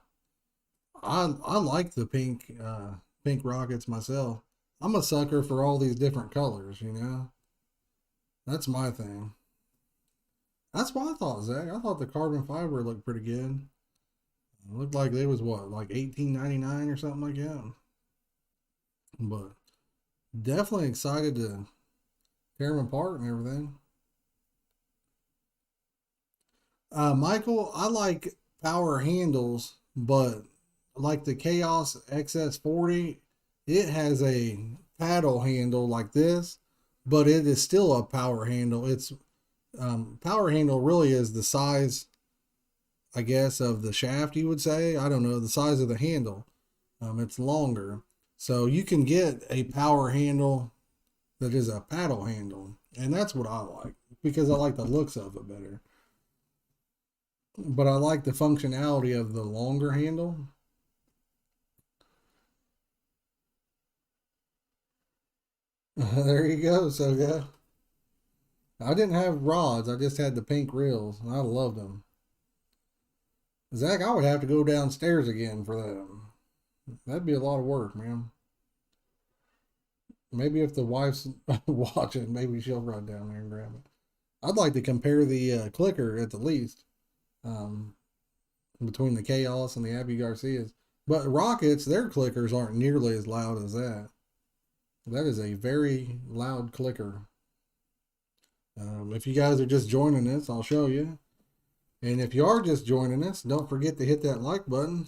I like the pink rockets myself. I'm a sucker for all these different colors. You know, that's my thing. That's what I thought, Zach. I thought the carbon fiber looked pretty good. It looked like they was what, like 18.99 or something like that. But definitely excited to tear them apart and everything. Michael, I like power handles, but like the Chaos XS40, it has a paddle handle like this, but it is still a power handle. It's power handle really is the size, I guess, of the shaft. You would say, I don't know, the size of the handle. It's longer, so you can get a power handle that is a paddle handle, and that's what I like because I like the looks of it better. But I like the functionality of the longer handle. There you go. So yeah, I didn't have rods. I just had the pink reels, and I loved them. Zach, I would have to go downstairs again for that. That'd be a lot of work, man. Maybe if the wife's watching, maybe she'll run down there and grab it. I'd like to compare the clicker at the least um, between the Chaos and the Abu Garcias. But Rockets, their clickers aren't nearly as loud as that. That is a very loud clicker. If you guys are just joining us, I'll show you. And if you are just joining us, don't forget to hit that like button.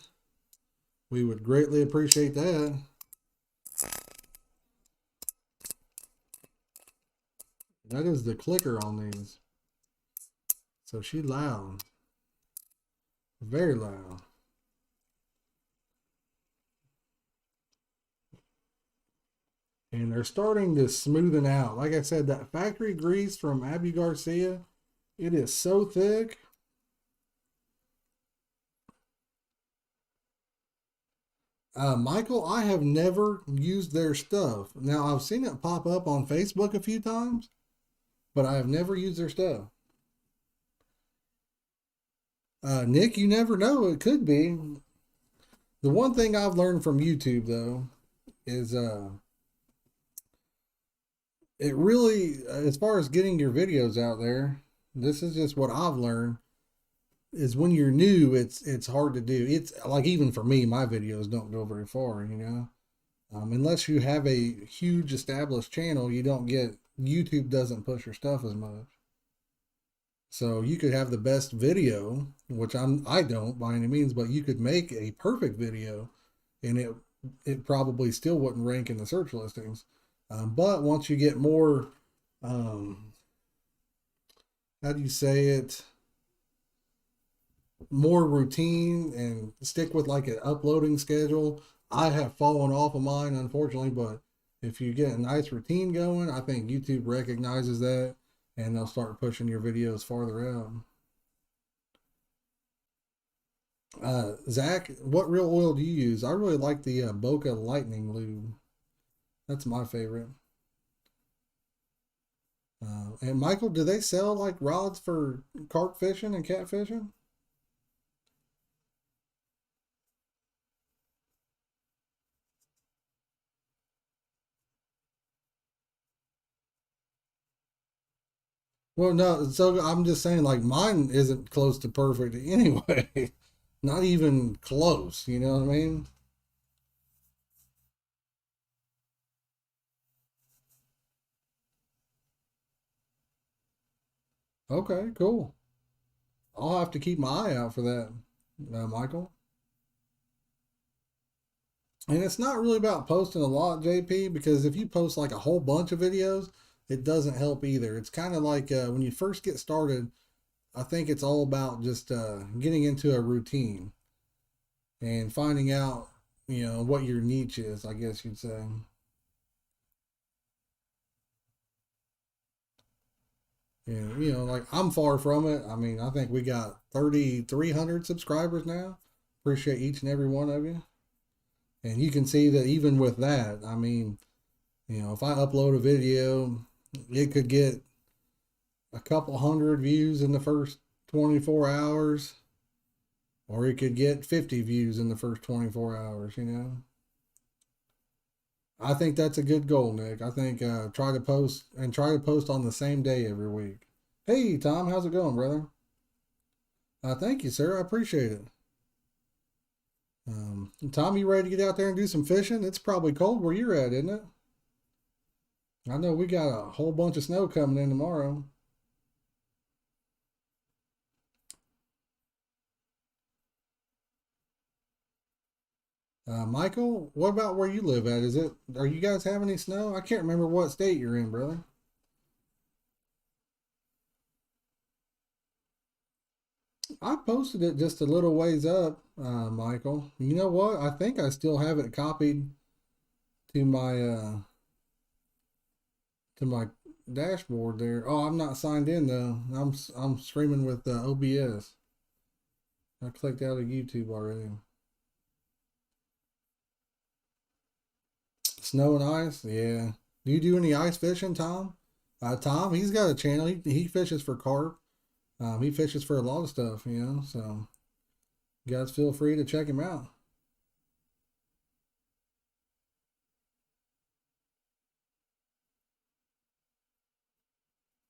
We would greatly appreciate that. That is the clicker on these. So she loud. Very loud. And they're starting to smoothen out. Like I said, that factory grease from Abu Garcia, it is so thick. Michael, I have never used their stuff. Now, I've seen it pop up on Facebook a few times, but I have never used their stuff. Nick, you never know. It could be. The one thing I've learned from YouTube, though, is it really, as far as getting your videos out there, this is just what I've learned, is when you're new, it's hard to do. It's like, even for me, my videos don't go very far, you know. Unless you have a huge established channel, YouTube doesn't push your stuff as much. So you could have the best video, which I don't by any means, but you could make a perfect video, and it probably still wouldn't rank in the search listings. But once you get more, how do you say it, more routine and stick with like an uploading schedule. I have fallen off of mine, unfortunately, but if you get a nice routine going, I think YouTube recognizes that and they'll start pushing your videos farther out. Zach, what real oil do you use? I really like the Boca Lightning Lube. That's my favorite. And Michael, do they sell like rods for carp fishing and cat fishing? Well, no, so I'm just saying, like, mine isn't close to perfect anyway. Not even close, you know what I mean? Okay, cool. I'll have to keep my eye out for that, Michael. And it's not really about posting a lot, JP, because if you post like a whole bunch of videos, it doesn't help either. It's kind of like when you first get started, I think it's all about just getting into a routine and finding out, what your niche is, I guess you'd say. And, like I'm far from it. I mean, I think we got 3,300 subscribers now. Appreciate each and every one of you. And you can see that even with that, I mean, if I upload a video, it could get a couple hundred views in the first 24 hours, or it could get 50 views in the first 24 hours. I think that's a good goal, Nick. I think try to post on the same day every week. Hey, Tom, how's it going, brother? Thank you, sir. I appreciate it. Tom, you ready to get out there and do some fishing? It's probably cold where you're at, isn't it? I know we got a whole bunch of snow coming in tomorrow. Michael, what about where you live at? Are you guys having any snow? I can't remember what state you're in, brother. I posted it just a little ways up, Michael. You know what? I think I still have it copied to my dashboard there. Oh, I'm not signed in though. I'm streaming with OBS. I clicked out of YouTube already. Snow and ice, yeah. Do you do any ice fishing, Tom? Tom, he's got a channel. He fishes for carp. He fishes for a lot of stuff, you know. So you guys feel free to check him out.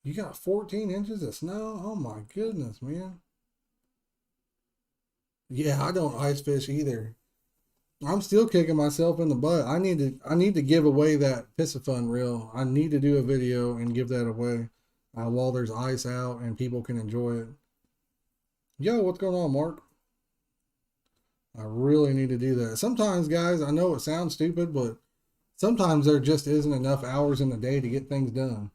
You got 14 inches of snow? Oh my goodness, man. Yeah, I don't ice fish either. I'm still kicking myself in the butt. I need to give away that Piscifun reel. I need to do a video and give that away while there's ice out and people can enjoy it. Yo, what's going on, Mark? I really need to do that. Sometimes, guys, I know it sounds stupid, but sometimes there just isn't enough hours in the day to get things done.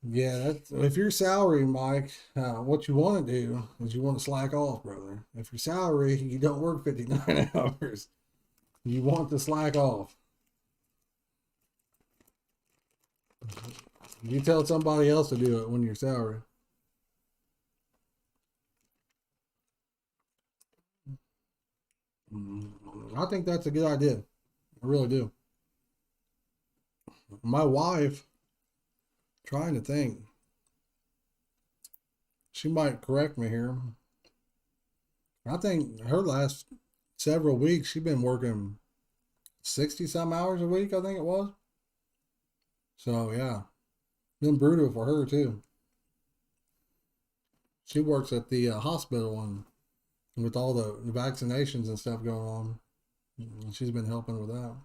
Yeah, if you're salary, Mike, what you want to do is you want to slack off, brother. If you're salary, you don't work 59 hours. You want to slack off. You tell somebody else to do it when you're salary. I think that's a good idea. I really do. My wife, trying to think, she might correct me here. I think her last several weeks, she's been working 60 some hours a week, I think it was. So, yeah, been brutal for her, too. She works at the hospital and with all the vaccinations and stuff going on. She's been helping with that.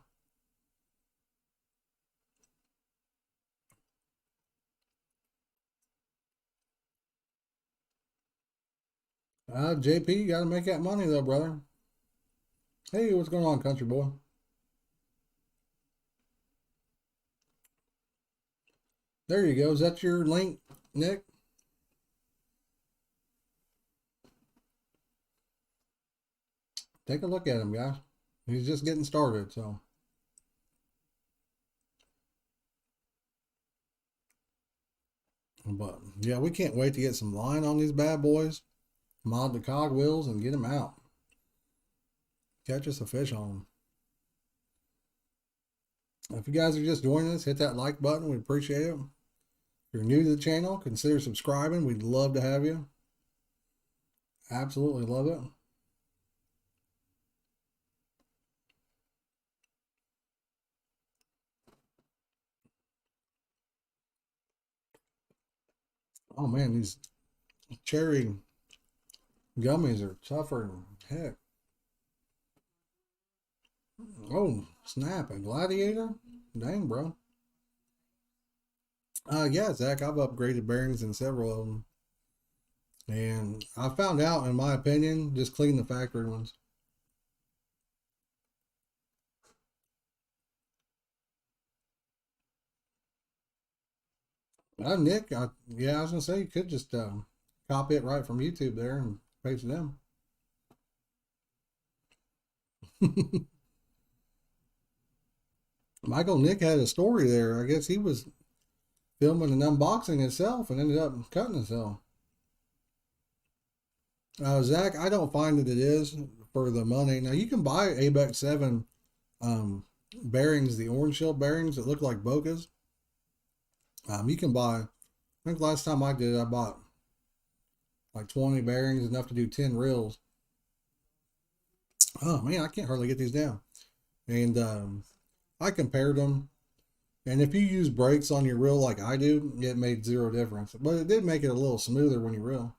JP, you got to make that money though, brother. Hey, what's going on, country boy? There you go. Is that your link, Nick? Take a look at him, guys. He's just getting started, so. But yeah, we can't wait to get some line on these bad boys, mod the cogwheels, and get them out. Catch us a fish on them. If you guys are just joining us, hit that like button. We appreciate it. If you're new to the channel, consider subscribing. We'd love to have you. Absolutely love it. Oh man, these cherry gummies are tougher than heck. Oh, snap, a gladiator? Dang, bro. Yeah, Zach, I've upgraded bearings in several of them. And I found out, in my opinion, just clean the factory ones. Nick, yeah, I was gonna say you could just copy it right from YouTube there and paste it in. Michael Nick had a story there. I guess he was filming an unboxing himself and ended up cutting himself. Zach, I don't find that it is for the money. Now you can buy ABEX 7 bearings, the orange shell bearings that look like Bocas. You can buy, I think last time I did it, I bought like 20 bearings, enough to do 10 reels. Oh man, I can't hardly get these down. And I compared them. And if you use brakes on your reel like I do, it made zero difference. But it did make it a little smoother when you reel.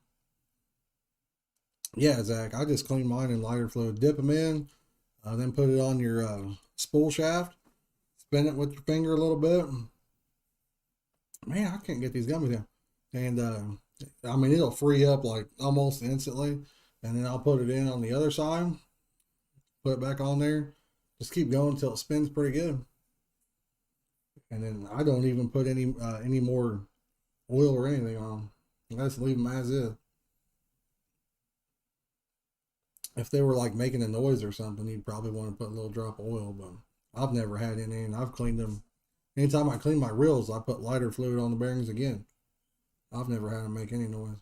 Yeah, Zach, I just clean mine in lighter fluid. Dip them in, then put it on your spool shaft. Spin it with your finger a little bit. Man, I can't get these gummies down. And I mean, it'll free up like almost instantly. And then I'll put it in on the other side. Put it back on there. Just keep going until it spins pretty good. And then I don't even put any more oil or anything on them. I just leave them as is. If they were like making a noise or something, you'd probably want to put a little drop of oil, but I've never had any, and I've cleaned them. Anytime I clean my reels, I put lighter fluid on the bearings again. I've never had them make any noise.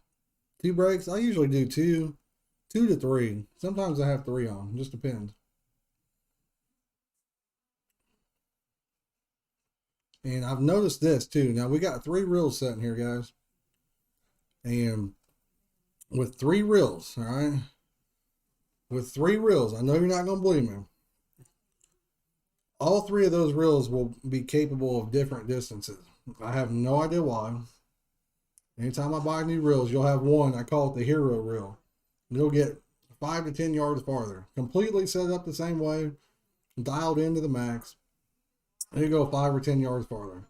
2 brakes, I usually do 2 to 3. Sometimes I have 3 on, just depends. And I've noticed this too. Now we got 3 reels sitting here, guys. And with 3 reels, all right? With 3 reels, I know you're not going to believe me. All 3 of those reels will be capable of different distances. I have no idea why. Anytime I buy new reels, you'll have one. I call it the hero reel. You'll get 5 to 10 yards farther. Completely set up the same way, dialed into the max. You go 5 or 10 yards farther.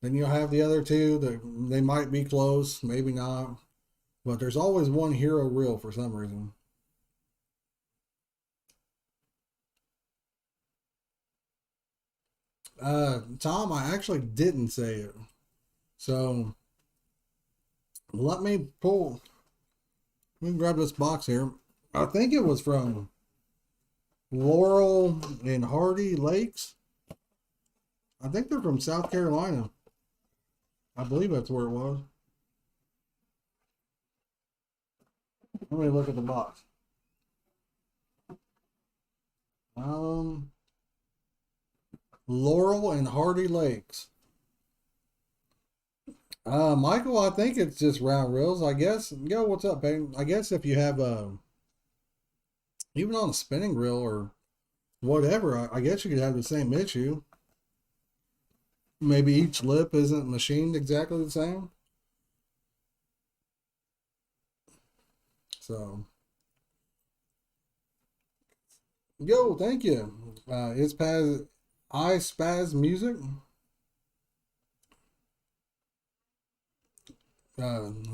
Then you'll have the other 2 that they might be close, maybe not. But there's always one hero reel for some reason. Tom, I actually didn't say it. So let me grab this box here. I think it was from Laurel and Hardy Lakes. I think they're from South Carolina. I believe that's where it was. Let me look at the box. Laurel and Hardy Lakes. Michael, I think it's just round reels. I guess. Yo, what's up, Peyton? I guess if you have even on a spinning reel or whatever, I guess you could have the same issue. Maybe each lip isn't machined exactly the same. So, yo, thank you. It's I Spaz Music.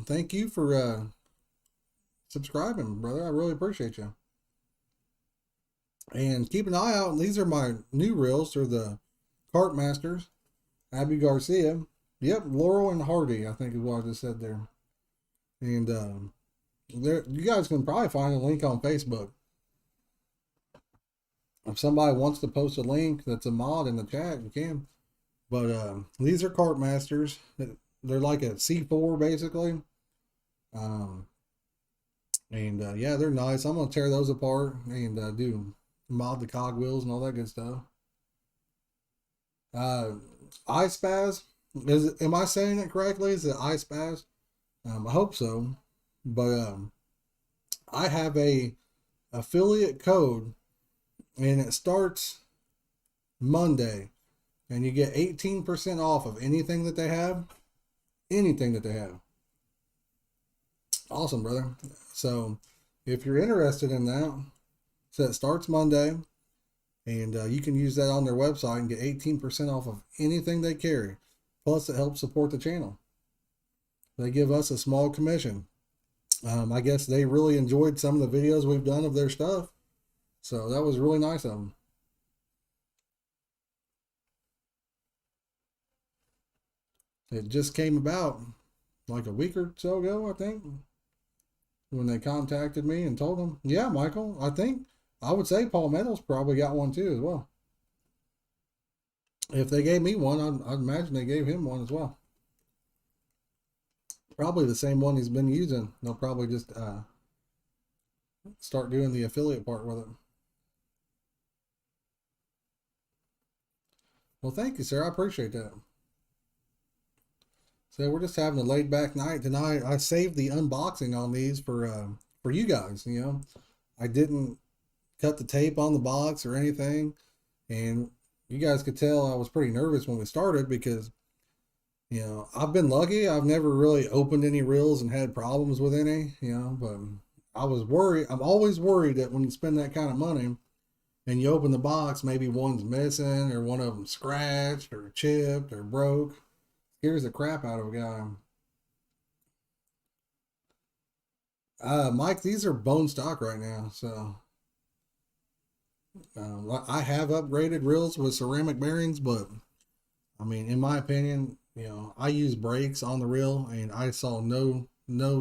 Thank you for subscribing, brother. I really appreciate you. And keep an eye out. These are my new reels. They're the Carpmasters, Abu Garcia. Yep, Laurel and Hardy, I think is what I just said there. And there, you guys can probably find a link on Facebook. If somebody wants to post a link that's a mod in the chat, you can. But these are Carpmasters. They're like a C4 basically. And yeah, they're nice. I'm gonna tear those apart and do mod the cogwheels and all that good stuff. iSpaz, am I saying it correctly? Is it iSpaz? I hope so. But I have a affiliate code, and it starts Monday, and you get 18% off of anything that they have. Anything that they have. Awesome, brother. So if you're interested in that, so it starts Monday, and you can use that on their website and get 18% off of anything they carry. Plus, it helps support the channel. They give us a small commission. I guess they really enjoyed some of the videos we've done of their stuff. So that was really nice of them. It just came about like a week or so ago, I think, when they contacted me and told them, yeah, Michael, I would say Palmetto's probably got one too as well. If they gave me one, I'd imagine they gave him one as well. Probably the same one he's been using. They'll probably just start doing the affiliate part with it. Well, thank you, sir. I appreciate that. So we're just having a laid back night tonight. I saved the unboxing on these for you guys. You know, I didn't cut the tape on the box or anything, and you guys could tell I was pretty nervous when we started because, you know, I've been lucky. I've never really opened any reels and had problems with any. You know, but I was worried. I'm always worried that when you spend that kind of money and you open the box, maybe one's missing or one of them scratched or chipped or broke. Scares the crap out of a guy. Mike, these are bone stock right now, so I have upgraded reels with ceramic bearings, but I mean, in my opinion, you know, I use brakes on the reel, and I saw no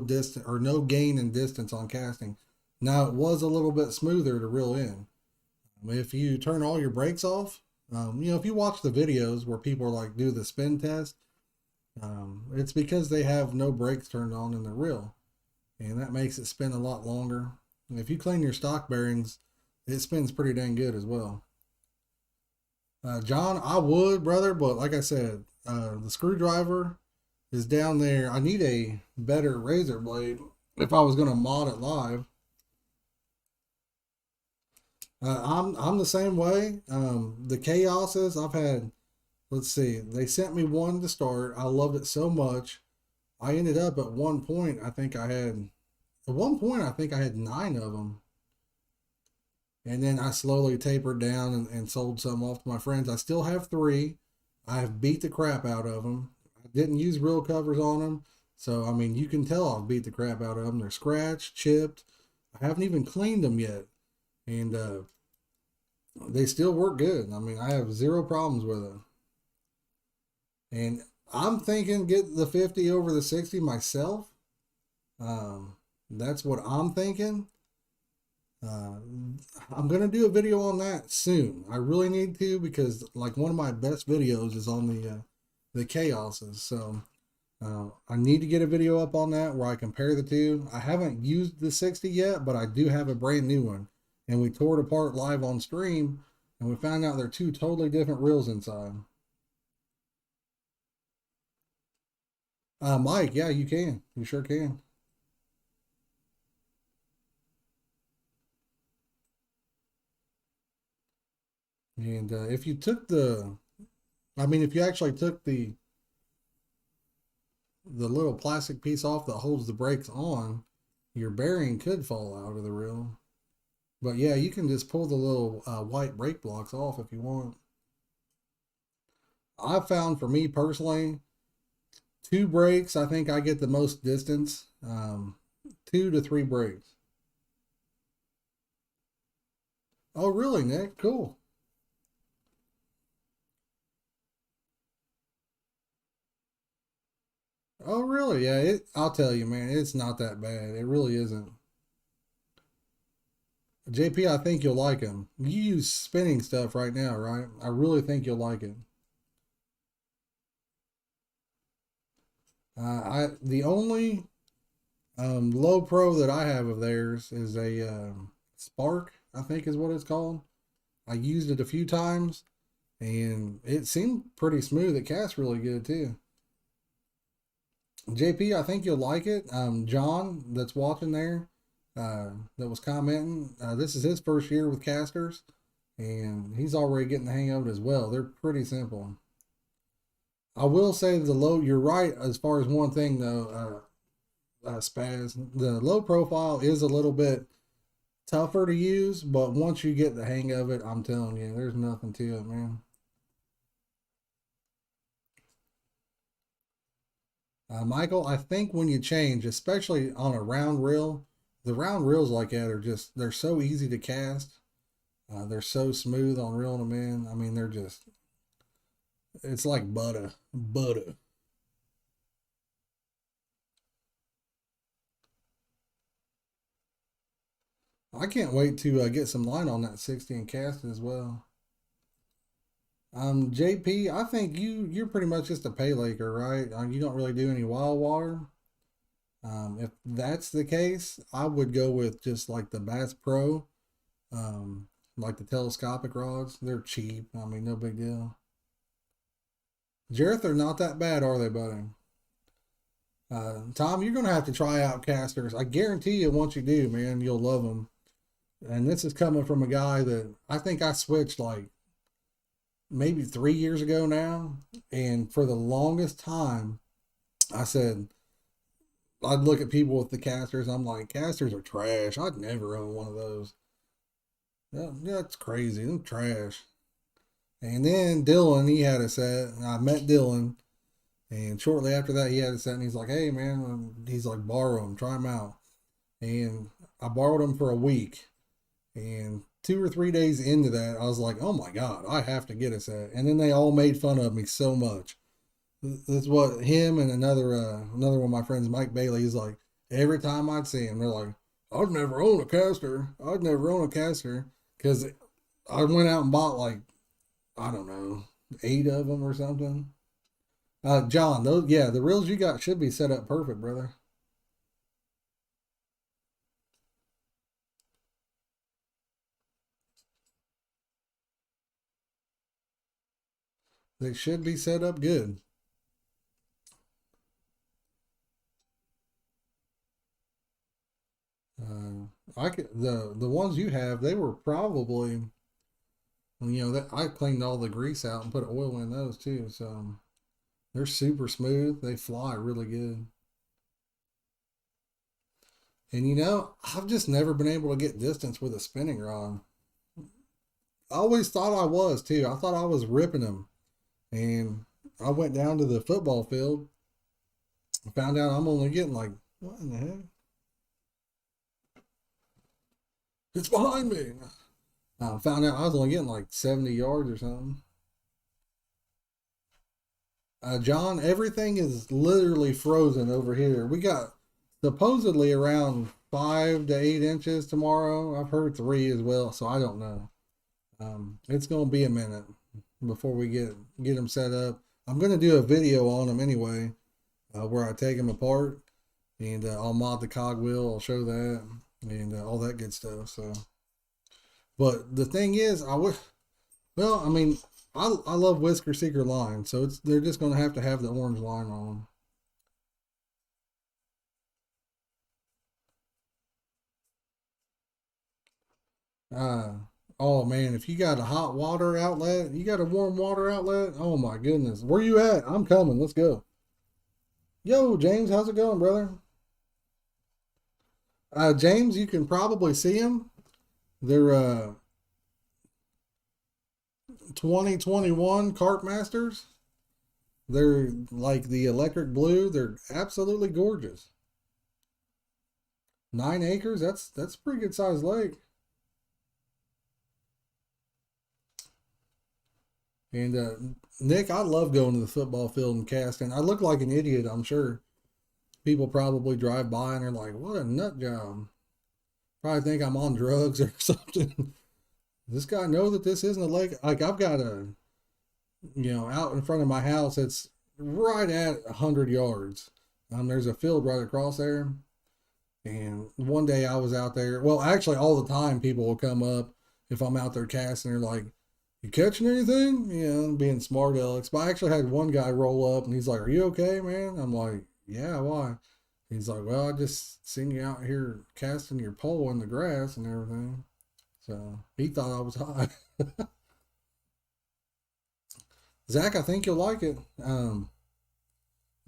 distance or no gain in distance on casting. Now it was a little bit smoother to reel in. If you turn all your brakes off, you know, if you watch the videos where people are like do the spin test. It's because they have no brakes turned on in the reel, and that makes it spin a lot longer. And if you clean your stock bearings, it spins pretty dang good as well. John, I would, brother, but like I said, the screwdriver is down there. I need a better razor blade if I was going to mod it live. I'm the same way. The chaoses I've had. Let's see. They sent me one to start. I loved it so much. I ended up at one point. I think I had 9 of them, and then I slowly tapered down and sold some off to my friends. I still have 3. I have beat the crap out of them. I didn't use real covers on them, so I mean you can tell I've beat the crap out of them. They're scratched, chipped. I haven't even cleaned them yet, and they still work good. I mean I have zero problems with it. And I'm thinking get the 50 over the 60 myself. Um, that's what I'm thinking. Uh, I'm gonna do a video on that soon. I really need to because like one of my best videos is on the chaoses. So I need to get a video up on that where I compare the two. I haven't used the 60 yet, but I do have a brand new one, and we tore it apart live on stream, and we found out they're 2 totally different reels inside. Mike, yeah, you can. You sure can. And if you took I mean, if you actually took the little plastic piece off that holds the brakes on, your bearing could fall out of the reel. But yeah, you can just pull the little white brake blocks off if you want. I've found for me personally, 2 brakes, I think I get the most distance. 2 to 3 brakes. Oh, really, Nick? Cool. Oh, really? Yeah, I'll tell you, man, it's not that bad. It really isn't. JP, I think you'll like them. You use spinning stuff right now, right? I really think you'll like it. I the only low pro that I have of theirs is a Spark, I think is what it's called. I used it a few times and it seemed pretty smooth. It casts really good too. JP, I think you'll like it. John, that's watching there, that was commenting. This is his first year with casters, and he's already getting the hang of it as well. They're pretty simple. I will say the low. You're right as far as one thing though. Spaz. The low profile is a little bit tougher to use, but once you get the hang of it, I'm telling you, there's nothing to it, man. Michael, I think when you change, especially on a round reel, the round reels like that are just, they're so easy to cast. They're so smooth on reeling them in. I mean, they're just, it's like butter, butter. I can't wait to get some line on that 60 and cast it as well. JP, I think you're pretty much just a pay laker, right? You don't really do any wild water. If that's the case, I would go with just like the Bass Pro, like the telescopic rods. They're cheap. I mean, no big deal. Jareth, they're not that bad, are they, buddy? Tom, you're gonna have to try out casters. I guarantee you, once you do, man, you'll love them. And this is coming from a guy that I think I switched like maybe 3 years ago now. And for the longest time, I said, I'd look at people with the casters. I'm like, casters are trash. I'd never own one of those. That's crazy. Them trash. And then Dylan, he had a set. And I met Dylan. And shortly after that, he had a set. And he's like, hey, man, he's like, borrow them, try them out. And I borrowed them for a week. And 2 or 3 days into that, I was like, oh my God, I have to get a set. And then they all made fun of me so much. That's what him and another one of my friends, Mike Bailey, is like, every time I'd see him, they're like, I'd never own a caster. I'd never own a caster. Because I went out and bought like, I don't know, 8 of them or something. John, those, yeah, the reels you got should be set up perfect, brother. They should be set up good. I could, the ones you have, they were probably, that I cleaned all the grease out and put oil in those too. So they're super smooth. They fly really good. And I've just never been able to get distance with a spinning rod. I always thought I was too. I thought I was ripping them. And I went down to the football field and found out I'm only getting like, what in the heck? It's behind me. I found out I was only getting like 70 yards or something. John, everything is literally frozen over here. We got supposedly around 5 to 8 inches tomorrow. I've heard 3 as well, so I don't know. It's gonna be a minute before we get them set up. I'm gonna do a video on them anyway, where I take them apart and I'll mod the cogwheel. I'll show that and all that good stuff. So, but the thing is, well, I mean, I love Whisker Seeker line, so they're just gonna have to have the orange line on them. Oh man, if you got a hot water outlet, you got a warm water outlet. Oh my goodness, where you at? I'm coming. Let's go. Yo, James, how's it going, brother? James, you can probably see them. They're 2021 Carpmasters. They're like the electric blue. They're absolutely gorgeous. 9 acres. That's a pretty good sized lake. And Nick, I love going to the football field and casting. I look like an idiot, I'm sure. People probably drive by and they're like, "What a nut job!" Probably think I'm on drugs or something. This guy know that this isn't a lake. Like I've got out in front of my house. It's right at 100 yards. There's a field right across there. And one day I was out there. Well, actually, all the time people will come up if I'm out there casting. They're like, "You catching anything?" Being smart Alex. But I actually had one guy roll up and he's like, "Are you okay, man?" I'm like, "Yeah, why?" He's like, "Well, I just seen you out here casting your pole in the grass and everything." So he thought I was high. Zach, I think you'll like it.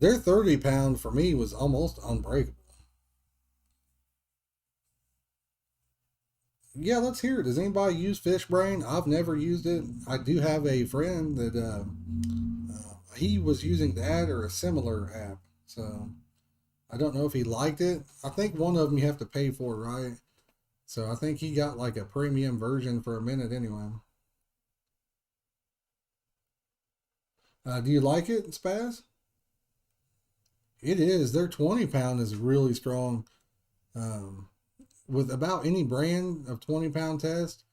Their 30 pound for me was almost unbreakable. Yeah, let's hear it. Does anybody use Fish Brain? I've never used it. I do have a friend that he was using that or a similar app. So I don't know if he liked it. I think one of them you have to pay for, right? So I think he got like a premium version for a minute anyway. Do you like it, Spaz? It is. Their 20 pound is really strong. Um, with about any brand of 20 pound test,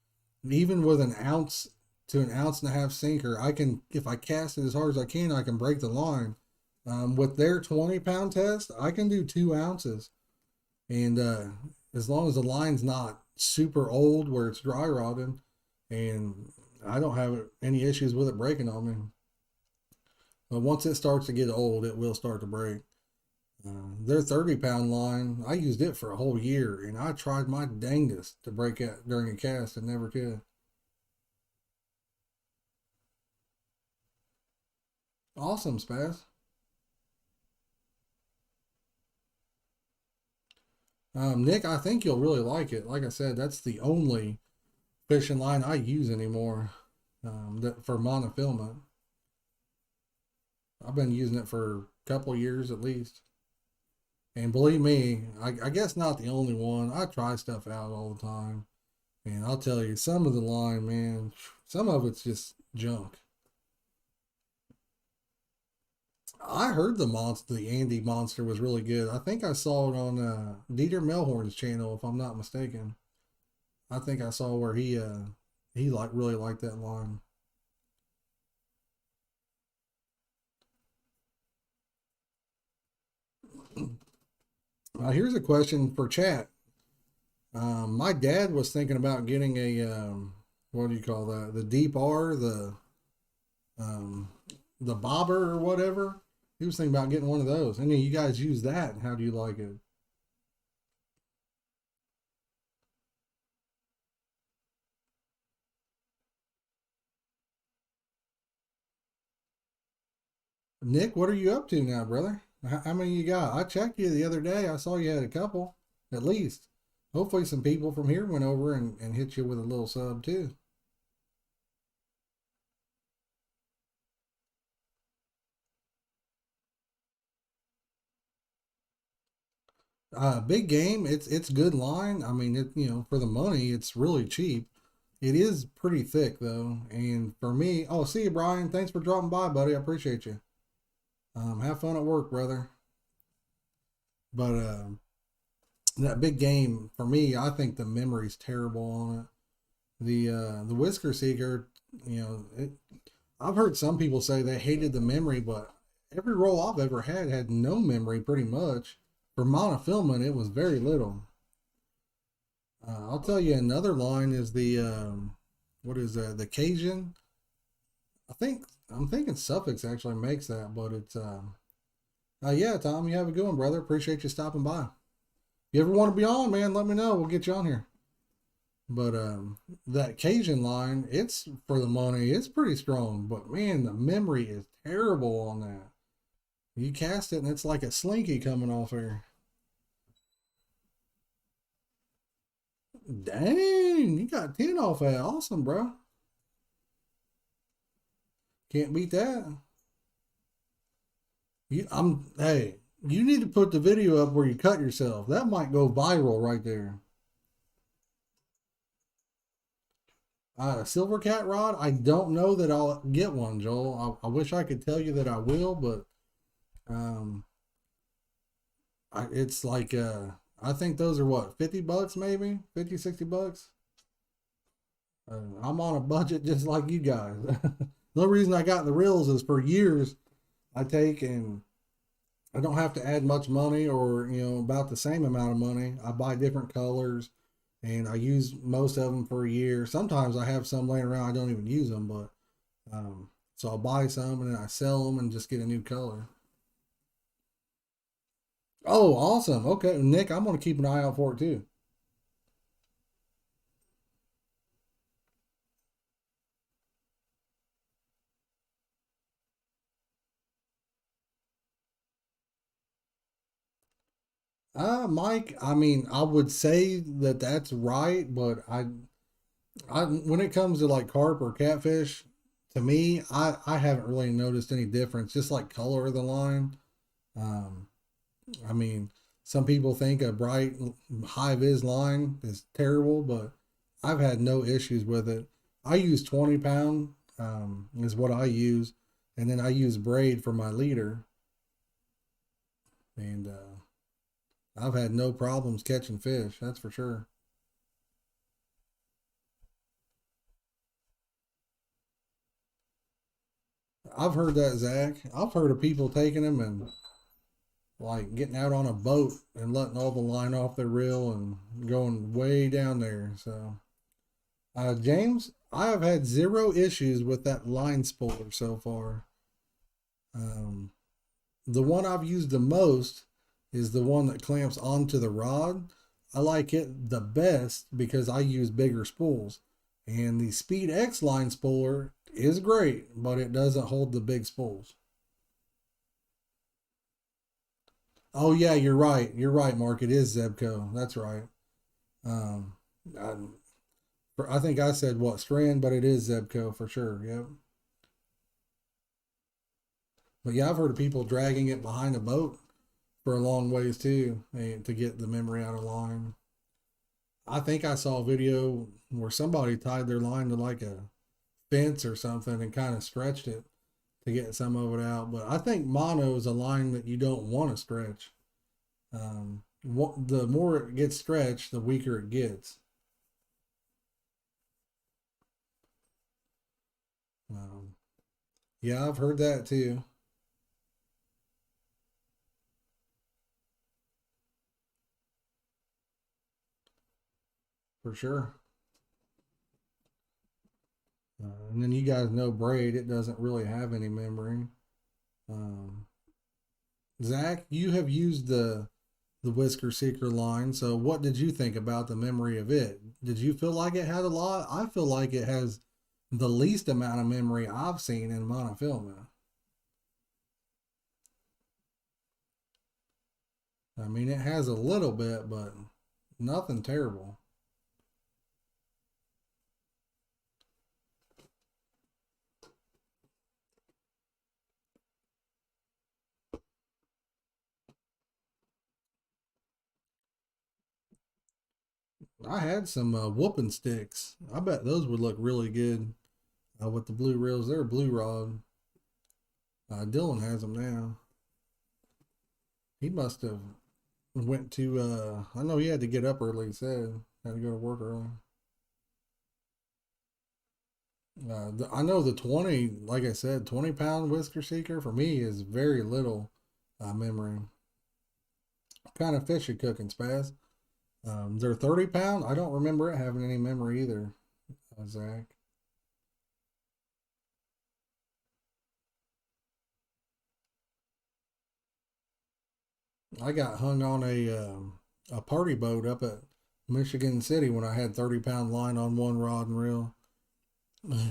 even with an ounce to an ounce and a half sinker, I can, if I cast it as hard as I can, I can break the line. With their 20 pound test, I can do 2 ounces. And as long as the line's not super old where it's dry rotting, and I don't have any issues with it breaking on me. But once it starts to get old, it will start to break. Their 30 pound line, I used it for a whole year, and I tried my dangest to break it during a cast and never could. Awesome, Spaz. Nick, I think you'll really like it. Like I said, that's the only fishing line I use anymore that for monofilament. I've been using it for a couple years at least. And believe me, I guess not the only one. I try stuff out all the time. And I'll tell you, some of the line, man, some of it's just junk. I heard the Andy Monster was really good. I think I saw it on Dieter Melhorn's channel, if I'm not mistaken. I think I saw where he like really liked that line. Here's a question for chat. My dad was thinking about getting a what do you call that? The Deep R, the um, the bobber or whatever. He was thinking about getting one of those. And then you guys use that. How do you like it? Nick, what are you up to now, brother? How many you got? I checked you the other day. I saw you had a couple, at least. Hopefully, some people from here went over and hit you with a little sub too. Big game. It's good line. I mean, for the money, it's really cheap. It is pretty thick though, and for me, oh, see you, Brian. Thanks for dropping by, buddy. I appreciate you. Have fun at work, brother. But that big game for me, I think the memory's terrible on it. The Whisker Seeker, I've heard some people say they hated the memory, but every roll I've ever had no memory pretty much. For monofilament, it was very little. I'll tell you another line is the what is that? The Cajun. I'm thinking Suffolk actually makes that, but it's yeah, Tom, you have a good one, brother. Appreciate you stopping by. You ever want to be on, man? Let me know. We'll get you on here. But that Cajun line, it's for the money. It's pretty strong, but man, the memory is terrible on that. You cast it and it's like a slinky coming off there. Dang, you got 10 off that. Awesome, bro. Can't beat that. Hey, you need to put the video up where you cut yourself. That might go viral right there. A silver cat rod. I don't know that I'll get one, Joel. I wish I could tell you that I will, but um, it's like I think those are what, $50 maybe, 50, $60. I'm on a budget just like you guys. The only reason I got the reels is for years I take and I don't have to add much money or, about the same amount of money. I buy different colors and I use most of them for a year. Sometimes I have some laying around, I don't even use them, but so I'll buy some and then I sell them and just get a new color. Oh, awesome. Okay, Nick, I'm going to keep an eye out for it too. Mike, I mean, I would say that that's right, but when it comes to like carp or catfish, to me, I haven't really noticed any difference. Just like color of the line. Um, I mean, some people think a bright high vis line is terrible, but I've had no issues with it. I use 20 pound, is what I use, and then I use braid for my leader, and I've had no problems catching fish. That's for sure. I've heard that, Zach. I've heard of people taking them and like getting out on a boat and letting all the line off their reel and going way down there. So, James, I have had zero issues with that line spooler so far. Um, the one I've used the most is the one that clamps onto the rod. I like it the best because I use bigger spools. And the Speed X line spooler is great, but it doesn't hold the big spools. Oh yeah, you're right. You're right, Mark. It is Zebco. That's right. Um, I, I think I said what Strand, but it is Zebco for sure. Yep. But yeah, I've heard of people dragging it behind a boat for a long ways too, and to get the memory out of line. I think I saw a video where somebody tied their line to like a fence or something and kind of stretched it to get some of it out. But I think mono is a line that you don't want to stretch. The more it gets stretched, the weaker it gets. Um, yeah, I've heard that too, for sure. And then you guys know braid, it doesn't really have any memory. Um, Zach, you have used the Whisker Seeker line, so what did you think about the memory of it? Did you feel like it had a lot? I feel like it has the least amount of memory I've seen in monofilament. I mean, it has a little bit, but nothing terrible. I had some whooping sticks. I bet those would look really good with the blue reels. They're a blue rod. Dylan has them now. He must have went to. I know he had to get up early. He said had to go to work early. I know the 20, like I said, 20-pound Whisker Seeker for me is very little memory. What kind of fish you cooking, Spaz? They're 30-pound. I don't remember it having any memory either, Zach. I got hung on a party boat up at Michigan City when I had 30-pound line on one rod and reel,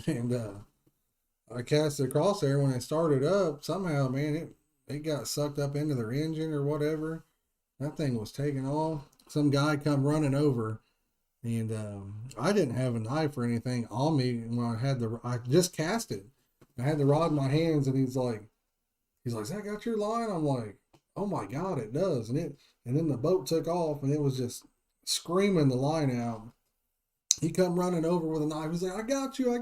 and I cast it across there when it started up. Somehow, man, it got sucked up into their engine or whatever. That thing was taking off. Some guy come running over, and I didn't have a knife or anything on me when I just cast it. I had the rod in my hands, and he's like, "Has that got your line?" I'm like, "Oh my god, it does!" And then the boat took off, and it was just screaming the line out. He come running over with a knife. He's like, I got you,"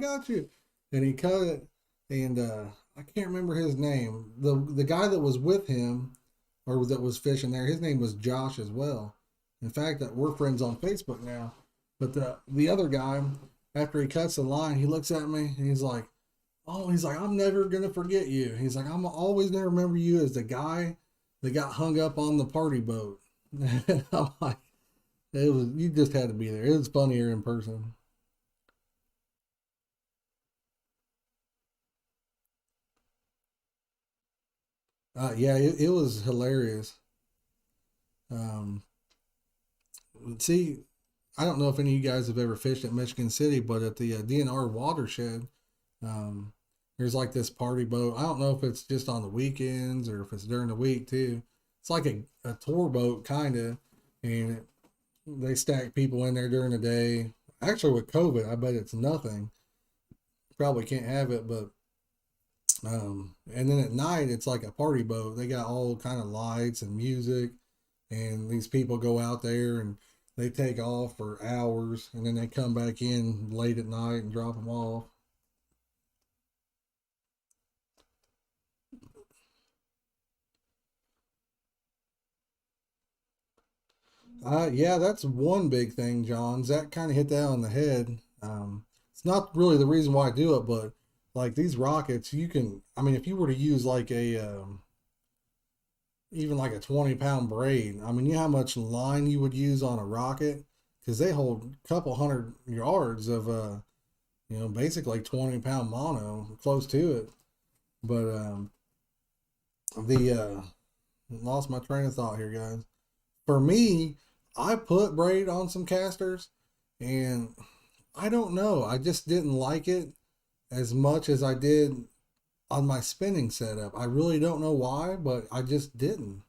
and he cut it. And I can't remember his name. The guy that was with him or that was fishing there, his name was Josh as well. In fact, that we're friends on Facebook now. But the other guy, after he cuts the line, he looks at me and he's like, "Oh, he's like, I'm never gonna forget you." He's like, "I'm always gonna remember you as the guy that got hung up on the party boat." I'm like, it was you just had to be there. It was funnier in person. Yeah, it was hilarious. Um, see, I don't know if any of you guys have ever fished at Michigan City, but at the DNR watershed, um, there's like this party boat. I don't know if it's just on the weekends or if it's during the week too. It's like a tour boat kind of, and they stack people in there during the day. Actually, with COVID, I bet it's nothing. Probably can't have it, but and then at night it's like a party boat. They got all kind of lights and music, and these people go out there and they take off for hours, and then they come back in late at night and drop them off. Yeah, that's one big thing, John. Zach kind of hit that on the head. It's not really the reason why I do it, but like these rockets, you can. I mean, if you were to use like a even like a 20-pound braid, I mean, you know how much line you would use on a rocket because they hold a couple hundred yards of basically 20-pound mono, close to it. But the lost my train of thought here, guys. For me, I put braid on some casters, and I don't know. I just didn't like it as much as I did on my spinning setup. I really don't know why, but I just didn't.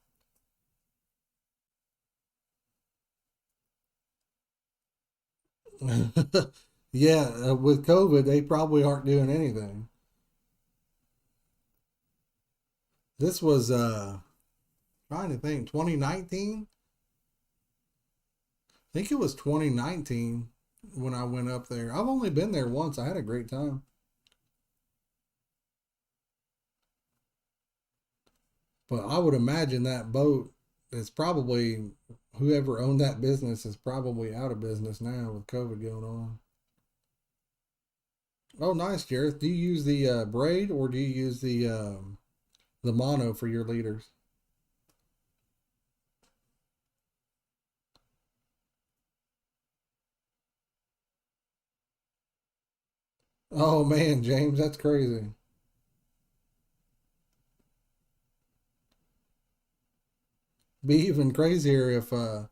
Yeah, with COVID, they probably aren't doing anything. This was trying to think 2019. I think it was 2019 when I went up there. I've only been there once. I had a great time. But I would imagine that boat is probably whoever owned that business is probably out of business now with COVID going on. Oh, nice, Jareth. Do you use the braid or do you use the mono for your leaders? Oh man, James, that's crazy. Be even crazier if the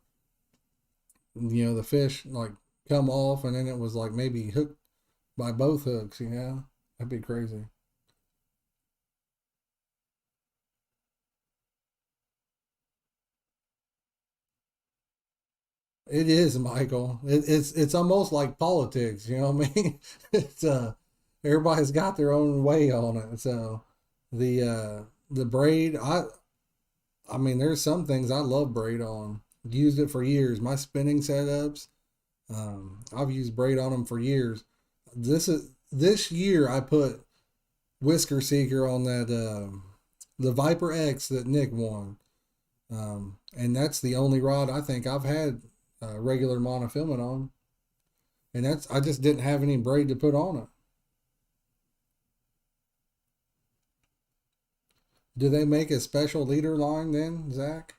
fish like come off and then it was like maybe hooked by both hooks, That'd be crazy. It is, Michael. It's almost like politics, you know what I mean? It's everybody's got their own way on it. So the braid, I mean there's some things I love braid on. Used it for years. My spinning setups, I've used braid on them for years. This year I put Whisker Seeker on that the Viper X that Nick won. And that's the only rod I think I've had regular monofilament on, and that's I just didn't have any braid to put on it. Do they make a special leader line then, Zach?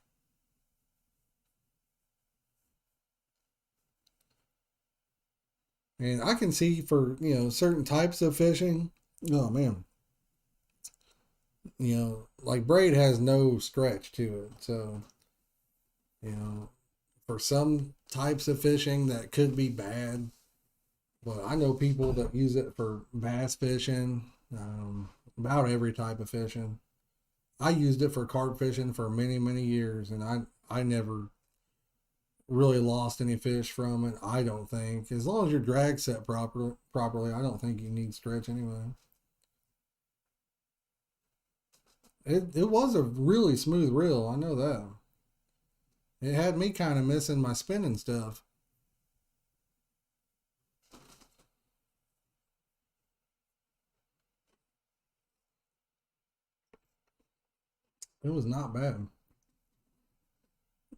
And I can see for certain types of fishing. Oh man, like braid has no stretch to it, so you know for some types of fishing that could be bad. But I know people that use it for bass fishing, about every type of fishing. I used it for carp fishing for many, many years, and I never really lost any fish from it. I don't think, as long as your drag set properly, I don't think you need stretch anyway. It was a really smooth reel. I know that. It had me kind of missing my spinning stuff. It was not bad.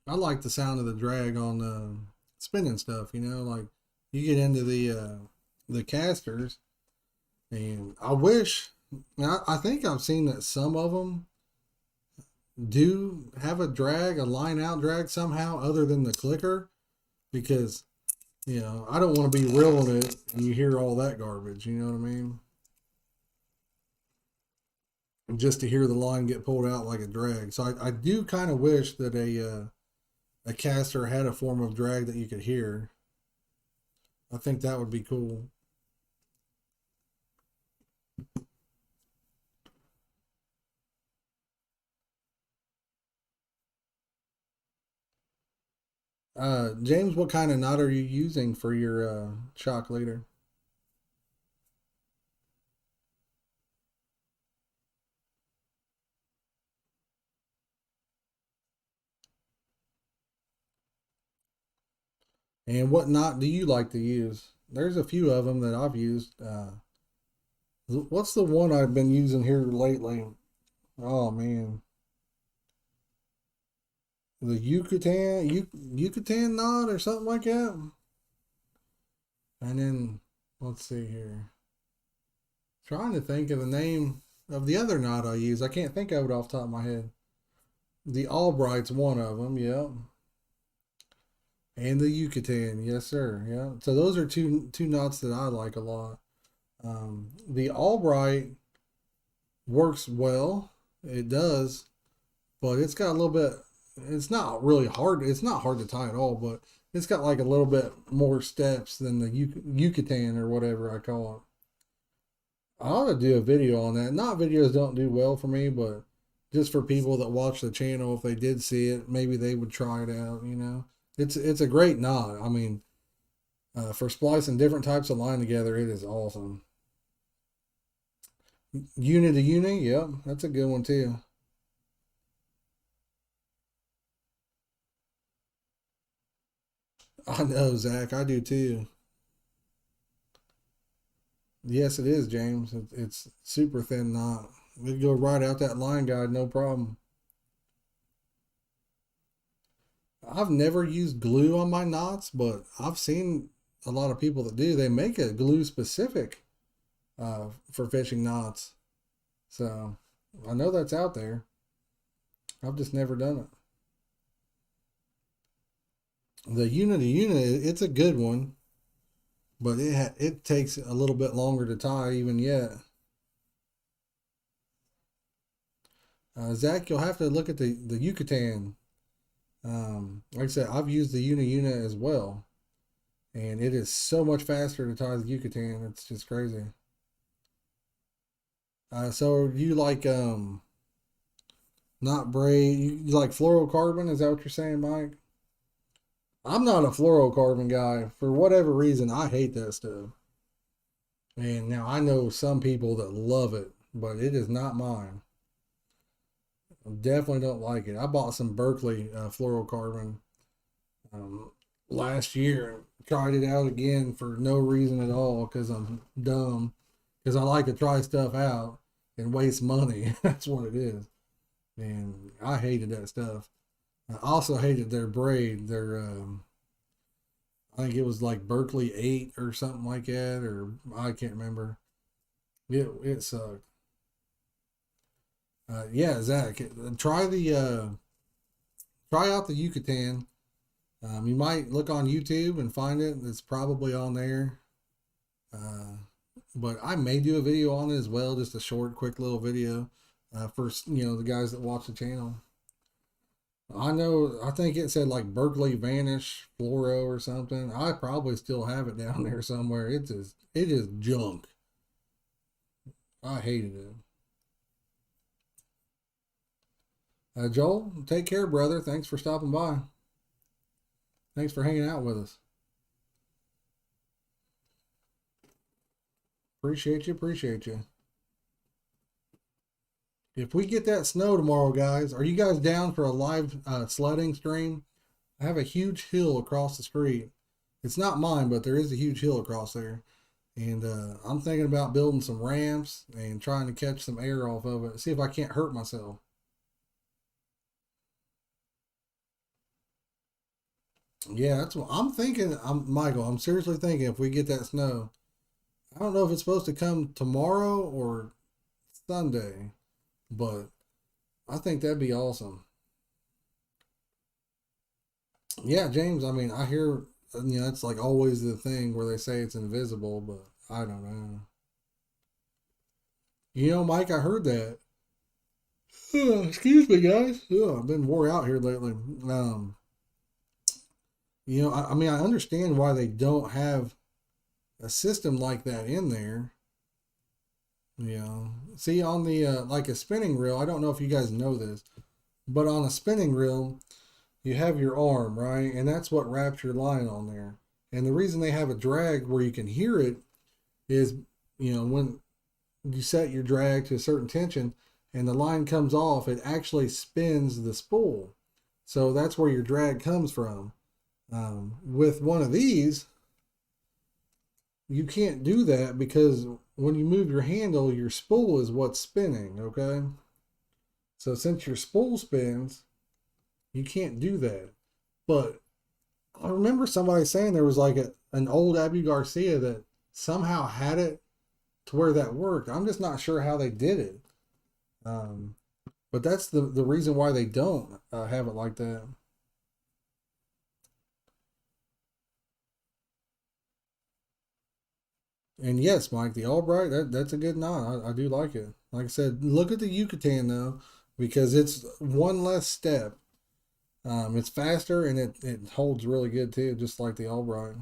I like the sound of the drag on the spinning stuff. Like you get into the casters, and I wish. I think I've seen that some of them do have a drag, a line out drag somehow, other than the clicker, because I don't want to be reeling it and you hear all that garbage. You know what I mean? And just to hear the line get pulled out like a drag. So I do kind of wish that a caster had a form of drag that you could hear. I think that would be cool. James, what kind of knot are you using for your shock leader? And what knot do you like to use? There's a few of them that I've used. What's the one I've been using here lately? Oh man, the Yucatan knot or something like that. And then let's see here. Trying to think of the name of the other knot I use. I can't think of it off the top of my head. The Albright's one of them. Yeah, and the Yucatan. Yes, sir. Yeah. So those are two knots that I like a lot. The Albright works well. It does, but it's got a little bit. It's not really hard. It's not hard to tie at all, but it's got like a little bit more steps than the Yucatan or whatever I call it. I ought to do a video on that. Not videos don't do well for me, but just for people that watch the channel, if they did see it, maybe they would try it out. It's a great knot. I mean, for splicing different types of line together, it is awesome. Uni to uni, yep, that's a good one too. I know, Zach, I do too. Yes, it is, James. It's super thin knot. We'd go right out that line guide, no problem. I've never used glue on my knots, but I've seen a lot of people that do. They make a glue specific for fishing knots. So I know that's out there. I've just never done it. The Unity unit, it's a good one. but it takes a little bit longer to tie even yet. Zach, you'll have to look at the Yucatan. Like I said, I've used the Una as well, and it is so much faster to tie the Yucatan. It's just crazy. So you like not braid? You like fluorocarbon? Is that what you're saying, Mike? I'm not a fluorocarbon guy for whatever reason. I hate that stuff. And now I know some people that love it, but it is not mine. I definitely don't like it. I bought some Berkeley fluorocarbon um, last year. Tried it out again for no reason at all because I'm dumb. Because I like to try stuff out and waste money. That's what it is. And I hated that stuff. I also hated their braid. I think it was like Berkeley 8 or something like that, or I can't remember. It sucked. Yeah, Zach, try out the Yucatan. You might look on YouTube and find it. It's probably on there. Uh, but I may do a video on it as well, just a short, quick little video for the guys that watch the channel. I know. I think it said like Berkeley Vanish Fluoro or something. I probably still have it down there somewhere. It is junk. I hated it. Joel, take care, brother. Thanks for stopping by. Thanks for hanging out with us. Appreciate you. Appreciate you. If we get that snow tomorrow, guys, are you guys down for a live sledding stream? I have a huge hill across the street. It's not mine, but there is a huge hill across there. And I'm thinking about building some ramps and trying to catch some air off of it. See if I can't hurt myself. Yeah, that's what I'm thinking. Michael. I'm seriously thinking if we get that snow, I don't know if it's supposed to come tomorrow or Sunday, but I think that'd be awesome. Yeah, James. I mean, I hear it's like always the thing where they say it's invisible, but I don't know. Mike, I heard that. Excuse me, guys. I've been wore out here lately. I mean, I understand why they don't have a system like that in there. See on the like a spinning reel. I don't know if you guys know this, but on a spinning reel, you have your arm, right, and that's what wraps your line on there. And the reason they have a drag where you can hear it is, when you set your drag to a certain tension and the line comes off, it actually spins the spool. So that's where your drag comes from. With one of these, you can't do that because when you move your handle, your spool is what's spinning, okay? So since your spool spins, you can't do that. But I remember somebody saying there was like an old Abu Garcia that somehow had it to where that worked. I'm just not sure how they did it. But that's the reason why they don't have it like that. And yes, Mike, the Albright, that's a good knot. I do like it. Like I said, look at the Yucatan though, because it's one less step. It's faster and it holds really good too, just like the Albright.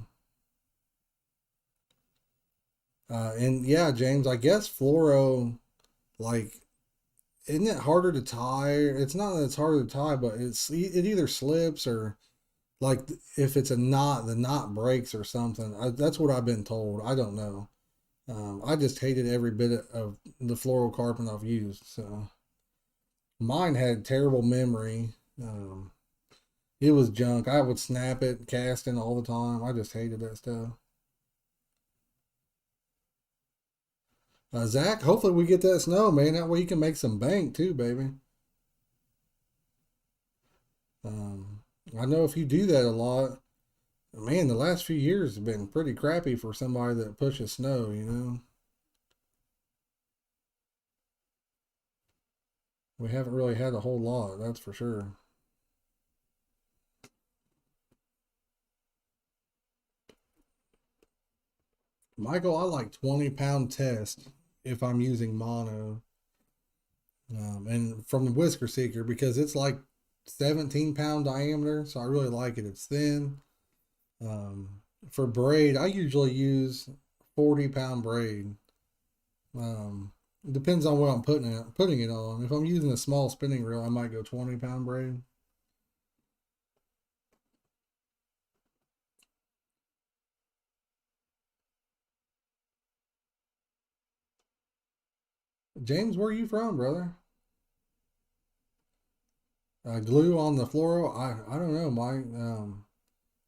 And yeah, James, I guess fluoro, like, isn't it harder to tie? It's not that it's harder to tie, but it either slips or like if it's a knot, the knot breaks or something. That's what I've been told. I don't know. I just hated every bit of the fluorocarbon I've used. So mine had terrible memory. It was junk. I would snap it, casting all the time. I just hated that stuff. Zach, hopefully we get that snow, man. That way you can make some bank too, baby. Um, I know if you do that a lot, man, the last few years have been pretty crappy for somebody that pushes snow. We haven't really had a whole lot, that's for sure. Michael, I like 20-pound test if I'm using mono. And from the Whisker Seeker because it's like 17-pound diameter, so I really like it. It's thin. For braid, I usually use 40-pound braid. Um, Depends on what I'm putting it on. If I'm using a small spinning reel, I might go 20-pound braid. James, where are you from, brother? Glue on the fluoro. I don't know.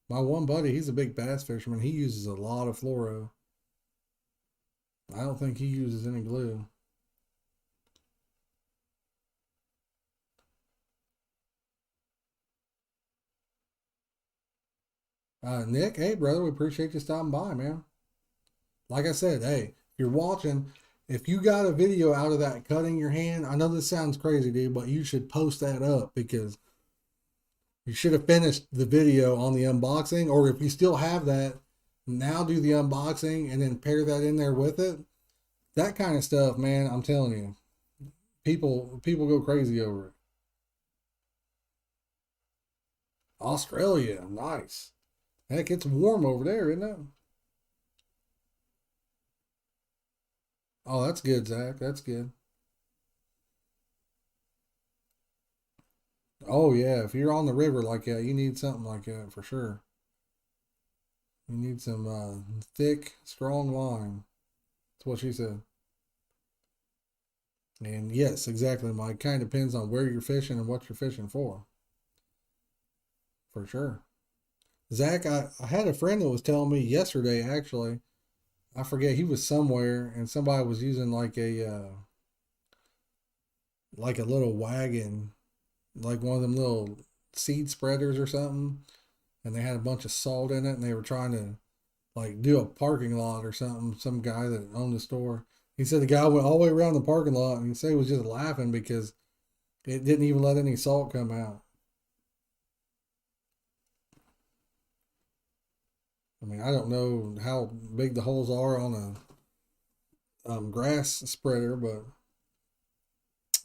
My one buddy, he's a big bass fisherman. He uses a lot of fluoro. I don't think he uses any glue. Nick, hey brother, we appreciate you stopping by, man. Like I said, hey, if you're watching, if you got a video out of that cutting your hand, I know this sounds crazy, dude, but you should post that up because you should have finished the video on the unboxing, or if you still have that, now do the unboxing and then pair that in there with it. That kind of stuff, man, I'm telling you, people go crazy over it. Australia, nice. Heck, it's warm over there, isn't it? Oh, that's good, Zach. That's good. Oh yeah, if you're on the river like that, you need something like that for sure. You need some thick, strong line. That's what she said. And yes, exactly, Mike. Kind of depends on where you're fishing and what you're fishing for sure. Zach, I had a friend that was telling me yesterday, actually, I forget, he was somewhere and somebody was using like a little wagon, like one of them little seed spreaders or something, and they had a bunch of salt in it and they were trying to like do a parking lot or something. Some guy that owned the store. He said the guy went all the way around the parking lot and he said he was just laughing because it didn't even let any salt come out. I mean, I don't know how big the holes are on a grass spreader, but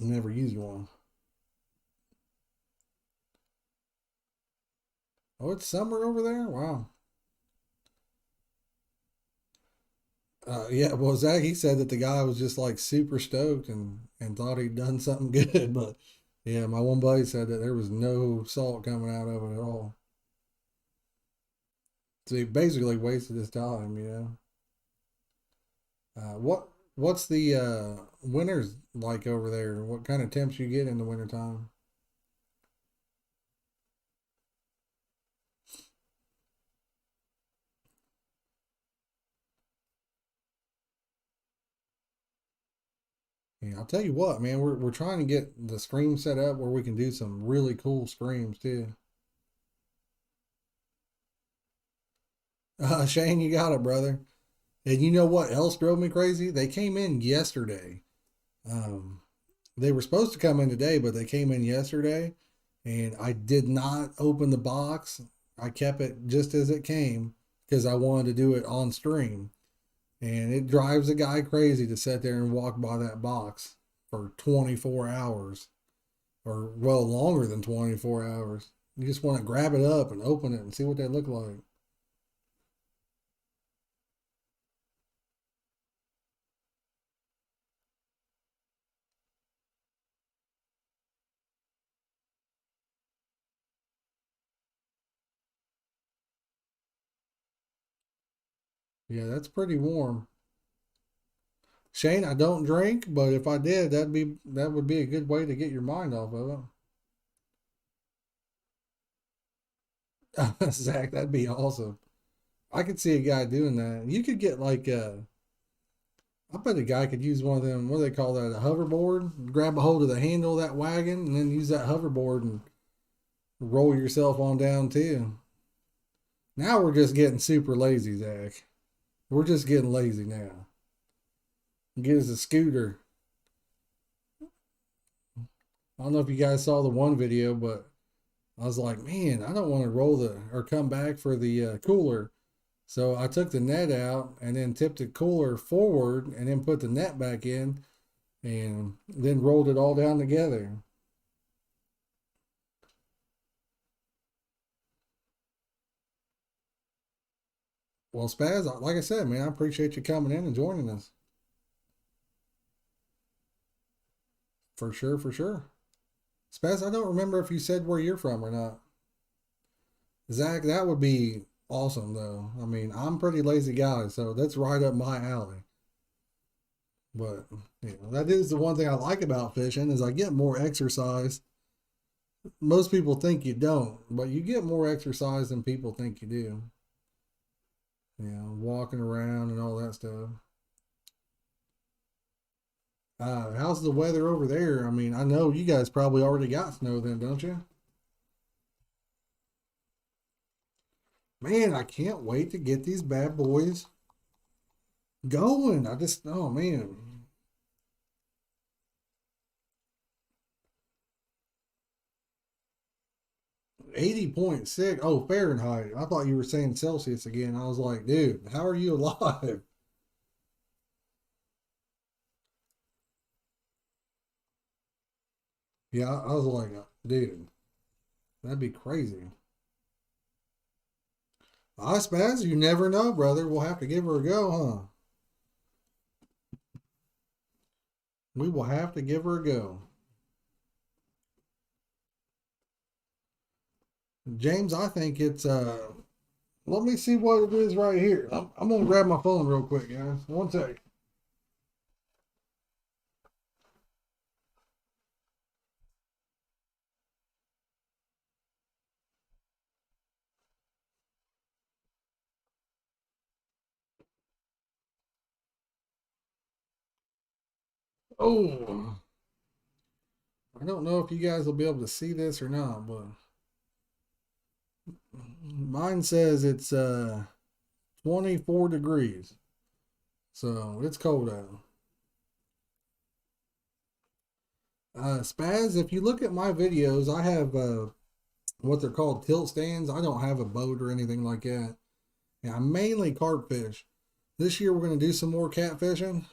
I never used one. Oh, it's summer over there? Wow. Yeah, well, Zach, he said that the guy was just like super stoked and thought he'd done something good. But yeah, my one buddy said that there was no salt coming out of it at all. So he basically wasted his time, you know. What's the winters like over there? What kind of temps you get in the wintertime? Yeah, I'll tell you what, man, we're trying to get the scream set up where we can do some really cool screams too. Shane, you got it, brother. And you know what else drove me crazy? They came in yesterday. Um, they were supposed to come in today, but they came in yesterday, and I did not open the box. I kept it just as it came because I wanted to do it on stream. And it drives a guy crazy to sit there and walk by that box for 24 hours or, well, longer than 24 hours. You just want to grab it up and open it and see what they look like. Yeah, that's pretty warm. Shane, I don't drink, but if I did, that would be a good way to get your mind off of it. Zach, that'd be awesome. I could see a guy doing that. You could get like I bet a guy could use one of them, what do they call that, a hoverboard? Grab a hold of the handle of that wagon and then use that hoverboard and roll yourself on down too. Now we're just getting super lazy, Zach. We're just getting lazy now. Get us a scooter. I don't know if you guys saw the one video, but I was like, man, I don't want to roll the or come back for the cooler. So I took the net out and then tipped the cooler forward and then put the net back in and then rolled it all down together. Well, Spaz, like I said, man, I appreciate you coming in and joining us. For sure, for sure. Spaz, I don't remember if you said where you're from or not. Zach, that would be awesome, though. I mean, I'm a pretty lazy guy, so that's right up my alley. But that is the one thing I like about fishing is I get more exercise. Most people think you don't, but you get more exercise than people think you do. Walking around and all that stuff. How's the weather over there? I mean, I know you guys probably already got snow then, don't you? Man, I can't wait to get these bad boys going. Oh man, 80.6. Oh, Fahrenheit. I thought you were saying Celsius again. I was like, dude, how are you alive? Yeah, I was like, dude, that'd be crazy. I suppose you never know, brother. We'll have to give her a go, huh? We will have to give her a go. James, I think it's let me see what it is right here. I'm gonna grab my phone real quick, guys. One sec. Oh, I don't know if you guys will be able to see this or not, but mine says it's 24 degrees. So it's cold out. Spaz, if you look at my videos, I have what they're called tilt stands. I don't have a boat or anything like that. And I mainly carp fish. This year we're going to do some more catfishing.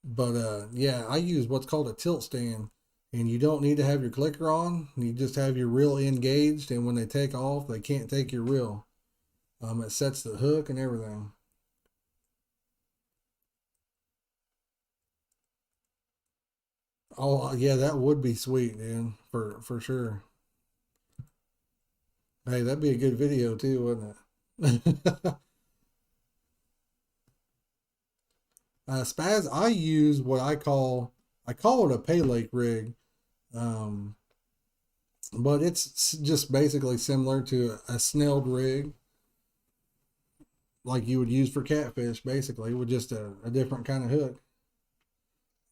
But yeah, I use what's called a tilt stand. And you don't need to have your clicker on. You just have your reel engaged. And when they take off, they can't take your reel. It sets the hook and everything. Oh yeah, that would be sweet, man, for sure. Hey, that'd be a good video too, wouldn't it? Spaz, I use what I call it a pay lake rig, um, but it's just basically similar to a snelled rig, like you would use for catfish, basically, with just a different kind of hook.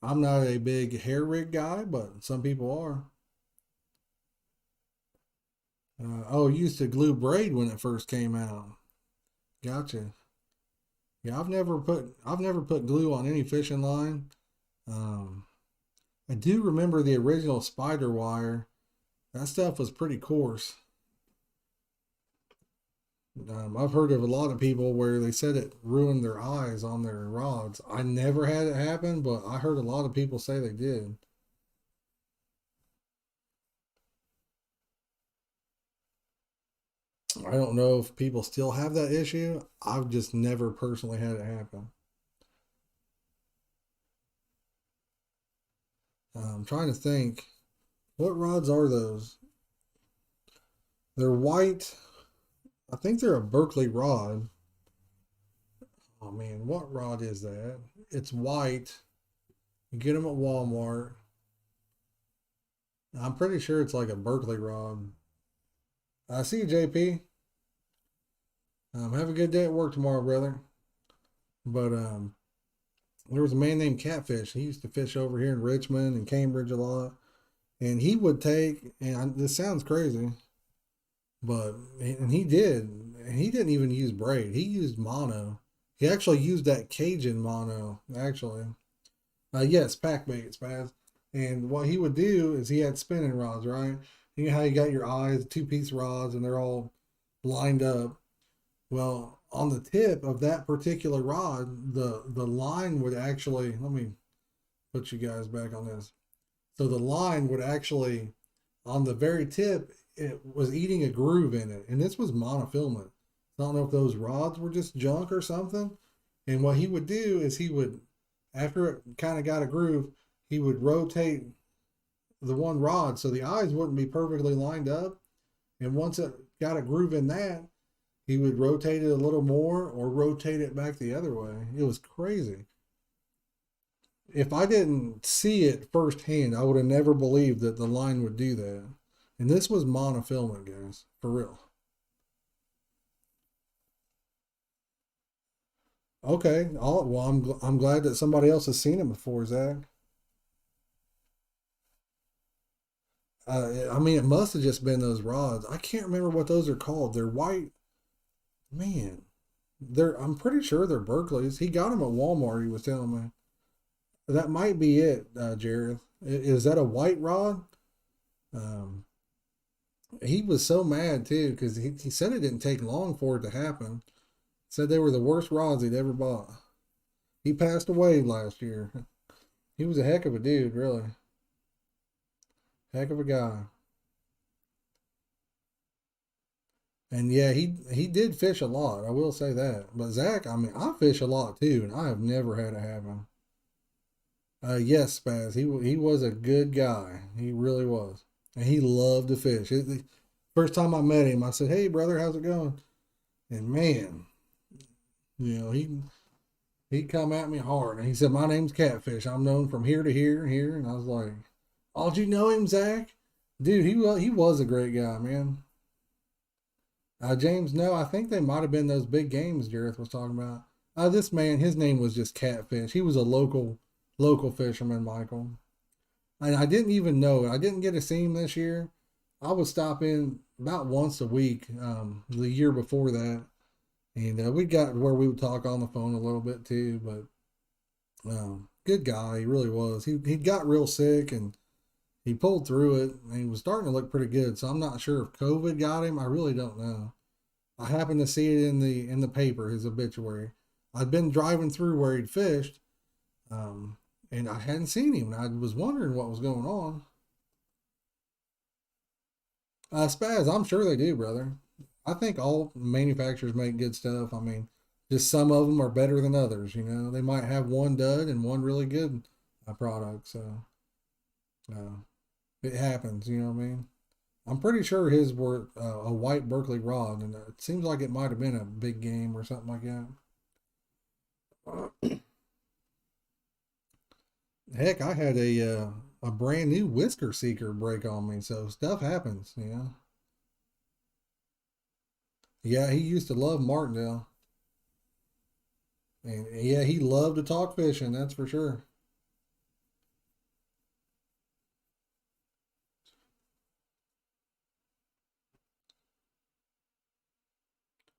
I'm not a big hair rig guy, but some people are. Oh, used to glue braid when it first came out. Gotcha. Yeah, I've never put glue on any fishing line. Um, I do remember the original spider wire. That stuff was pretty coarse. I've heard of a lot of people where they said it ruined their eyes on their rods. I never had it happen, but I heard a lot of people say they did. I don't know if people still have that issue. I've just never personally had it happen. I'm trying to think. What rods are those? They're white. I think they're a Berkeley rod. Oh man, what rod is that? It's white. You get them at Walmart. I'm pretty sure it's like a Berkeley rod. I see you, JP. Have a good day at work tomorrow, brother. But there was a man named Catfish. He used to fish over here in Richmond and Cambridge a lot, and he would take. And this sounds crazy, but and he did. And he didn't even use braid. He used mono. He actually used that Cajun mono. Actually, yes, pack bait, Spaz. And what he would do is he had spinning rods, right? You know how you got your eyes, two-piece rods, and they're all lined up. Well, on the tip of that particular rod, the line would actually, let me put you guys back on this. So the line would actually, on the very tip, it was eating a groove in it. And this was monofilament. I don't know if those rods were just junk or something. And what he would do is he would, after it kind of got a groove, he would rotate the one rod so the eyes wouldn't be perfectly lined up. And once it got a groove in that, he would rotate it a little more or rotate it back the other way. It was crazy. If I didn't see it firsthand, I would have never believed that the line would do that. And this was monofilament, guys, for real. Okay, well, I'm glad that somebody else has seen it before, Zach. I mean, it must have just been those rods. I can't remember what those are called. They're white, man. They're I'm pretty sure they're Berkeley's. He got them at Walmart. He was telling me that might be it, Jared. Is that a white rod? Um, he was so mad too because he said it didn't take long for it to happen. Said they were the worst rods he'd ever bought. He passed away last year. He was a heck of a dude, really. Heck of a guy. And yeah, he did fish a lot. I will say that. But Zach, I mean, I fish a lot too, and I have never had to have him. Yes, Spaz. He was a good guy. He really was, and he loved to fish. First time I met him, I said, "Hey, brother, how's it going?" And man, he come at me hard, and he said, "My name's Catfish. I'm known from here to here and here." And I was like, "Oh, did you know him, Zach? Dude, he was a great guy, man." James, no, I think they might have been those big games Jareth was talking about. This man, his name was just Catfish. He was a local fisherman, Michael. And I didn't even know it. I didn't get to see him this year. I would stop in about once a week the year before that. And we got where we would talk on the phone a little bit too. But good guy, he really was. He got real sick and he pulled through it. And he was starting to look pretty good. So I'm not sure if COVID got him. I really don't know. I happened to see it in the paper, his obituary. I'd been driving through where he'd fished, um, and I hadn't seen him. And I was wondering what was going on. Spaz, I'm sure they do, brother. I think all manufacturers make good stuff. I mean, just some of them are better than others. They might have one dud and one really good product. So uh, it happens. You know what I mean? I'm pretty sure his were a white Berkeley rod, and it seems like it might have been a big game or something like that. Heck, I had a brand new whisker seeker break on me, so stuff happens. Yeah, he used to love Martindale, and yeah, he loved to talk fishing. That's for sure.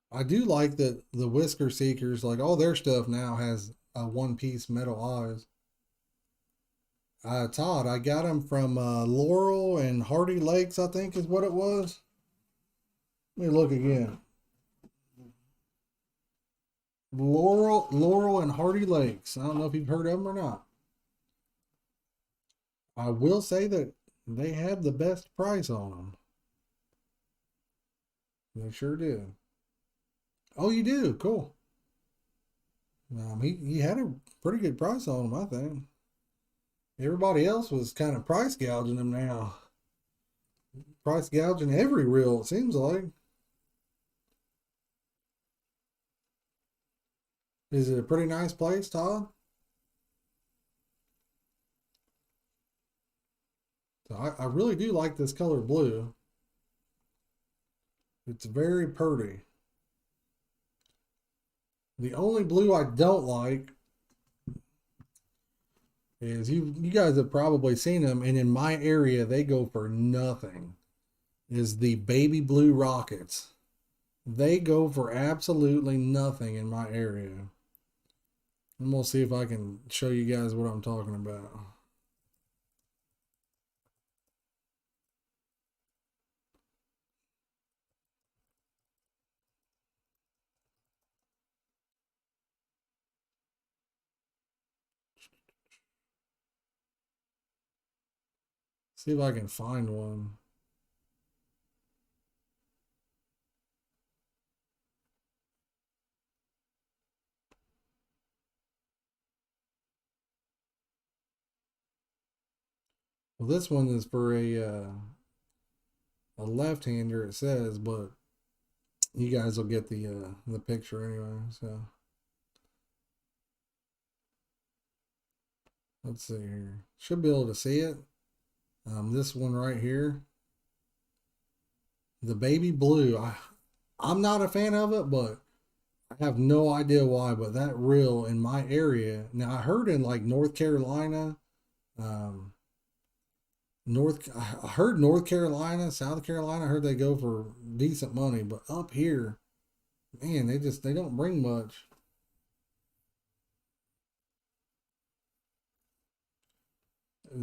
I do like that the whisker seekers, like all their stuff now has one piece metal eyes. Todd, I got them from Laurel and Hardy Lakes, I think is what it was. Let me look again. Laurel and Hardy Lakes. I don't know if you've heard of them or not. I will say that they have the best price on them. They sure do. Oh, you do? Cool. He had a pretty good price on them, I think. Everybody else was kind of price gouging them now. Price gouging every reel, it seems like. Is it a pretty nice place, Todd? So I really do like this color blue. It's very pretty. The only blue I don't like is you guys have probably seen them, and in my area they go for nothing. Is the baby blue rockets. They go for absolutely nothing in my area. I'm gonna see if I can show you guys what I'm talking about. See if I can find one. Well, this one is for a left-hander, it says, but you guys will get the picture anyway. So let's see here. Should be able to see it. This one right here, the baby blue. I'm not a fan of it, but I have no idea why. But that reel in my area now, I heard in like North Carolina, um, I heard North Carolina, South Carolina. I heard they go for decent money, but up here, man, they don't bring much.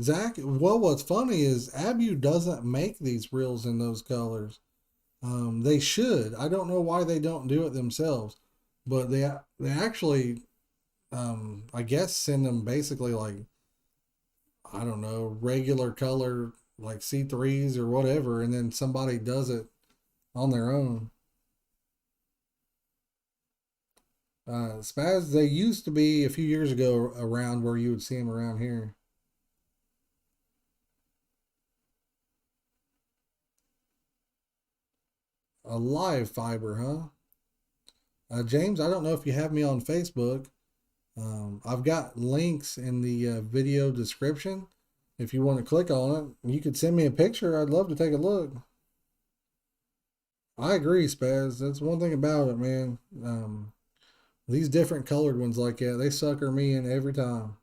Zach, well, what's funny is Abu doesn't make these reels in those colors. They should. I don't know why they don't do it themselves, but they actually, I guess, send them basically like, I don't know, regular color like C3s or whatever, and then somebody does it on their own. Spaz, they used to be a few years ago around where you would see them around here. A live fiber, huh? James, I don't know if you have me on Facebook. I've got links in the video description. If you want to click on it, you could send me a picture. I'd love to take a look. I agree, Spaz. That's one thing about it, man. These different colored ones like that, they sucker me in every time.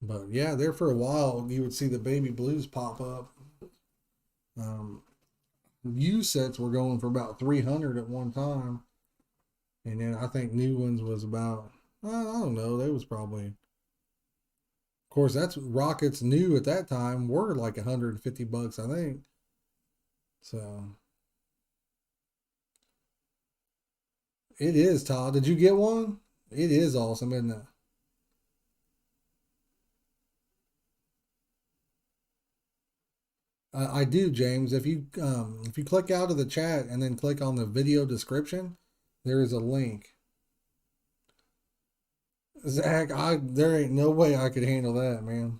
But yeah, there for a while, you would see the baby blues pop up. Um, U sets were going for about 300 at one time, and then I think new ones was about, I don't know, they was probably, of course, that's rockets new at that time were like 150 bucks, I think. So it is, Todd. Did you get one? It is awesome, isn't it? I do, James. If you click out of the chat and then click on the video description, there is a link. Zach, I there ain't no way I could handle that, man.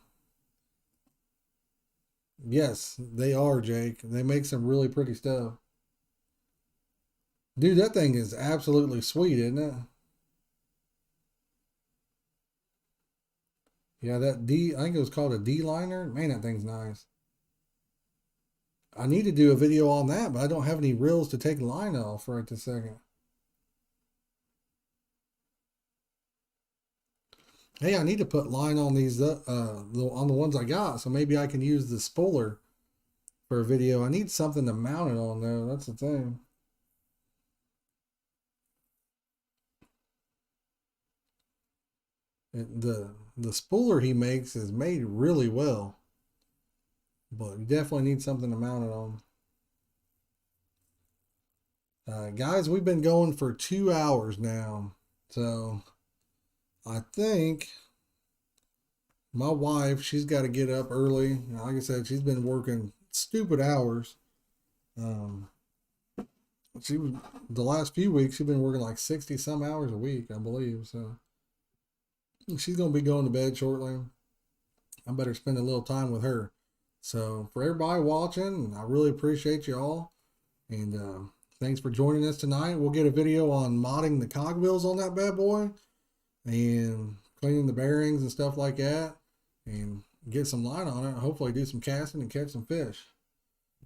Yes, they are, Jake. They make some really pretty stuff. Dude, that thing is absolutely sweet, isn't it? Yeah, that D, I think it was called a D liner. Man, that thing's nice. I need to do a video on that, but I don't have any reels to take line off right this second. Hey, I need to put line on these on the ones I got, so maybe I can use the spooler for a video. I need something to mount it on though. That's the thing. The spooler he makes is made really well, but you definitely need something to mount it on. Guys, we've been going for 2 hours now, so I think my wife, she's got to get up early. Like I said, she's been working stupid hours. Um, she was the last few weeks. She's been working like 60 some hours a week, I believe. So she's gonna be going to bed shortly. I better spend a little time with her. So for everybody watching, I really appreciate you all, and thanks for joining us tonight. We'll get a video on modding the cogwheels on that bad boy and cleaning the bearings and stuff like that, and get some line on it. Hopefully, do some casting and catch some fish.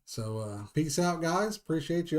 So peace out, guys. Appreciate you all.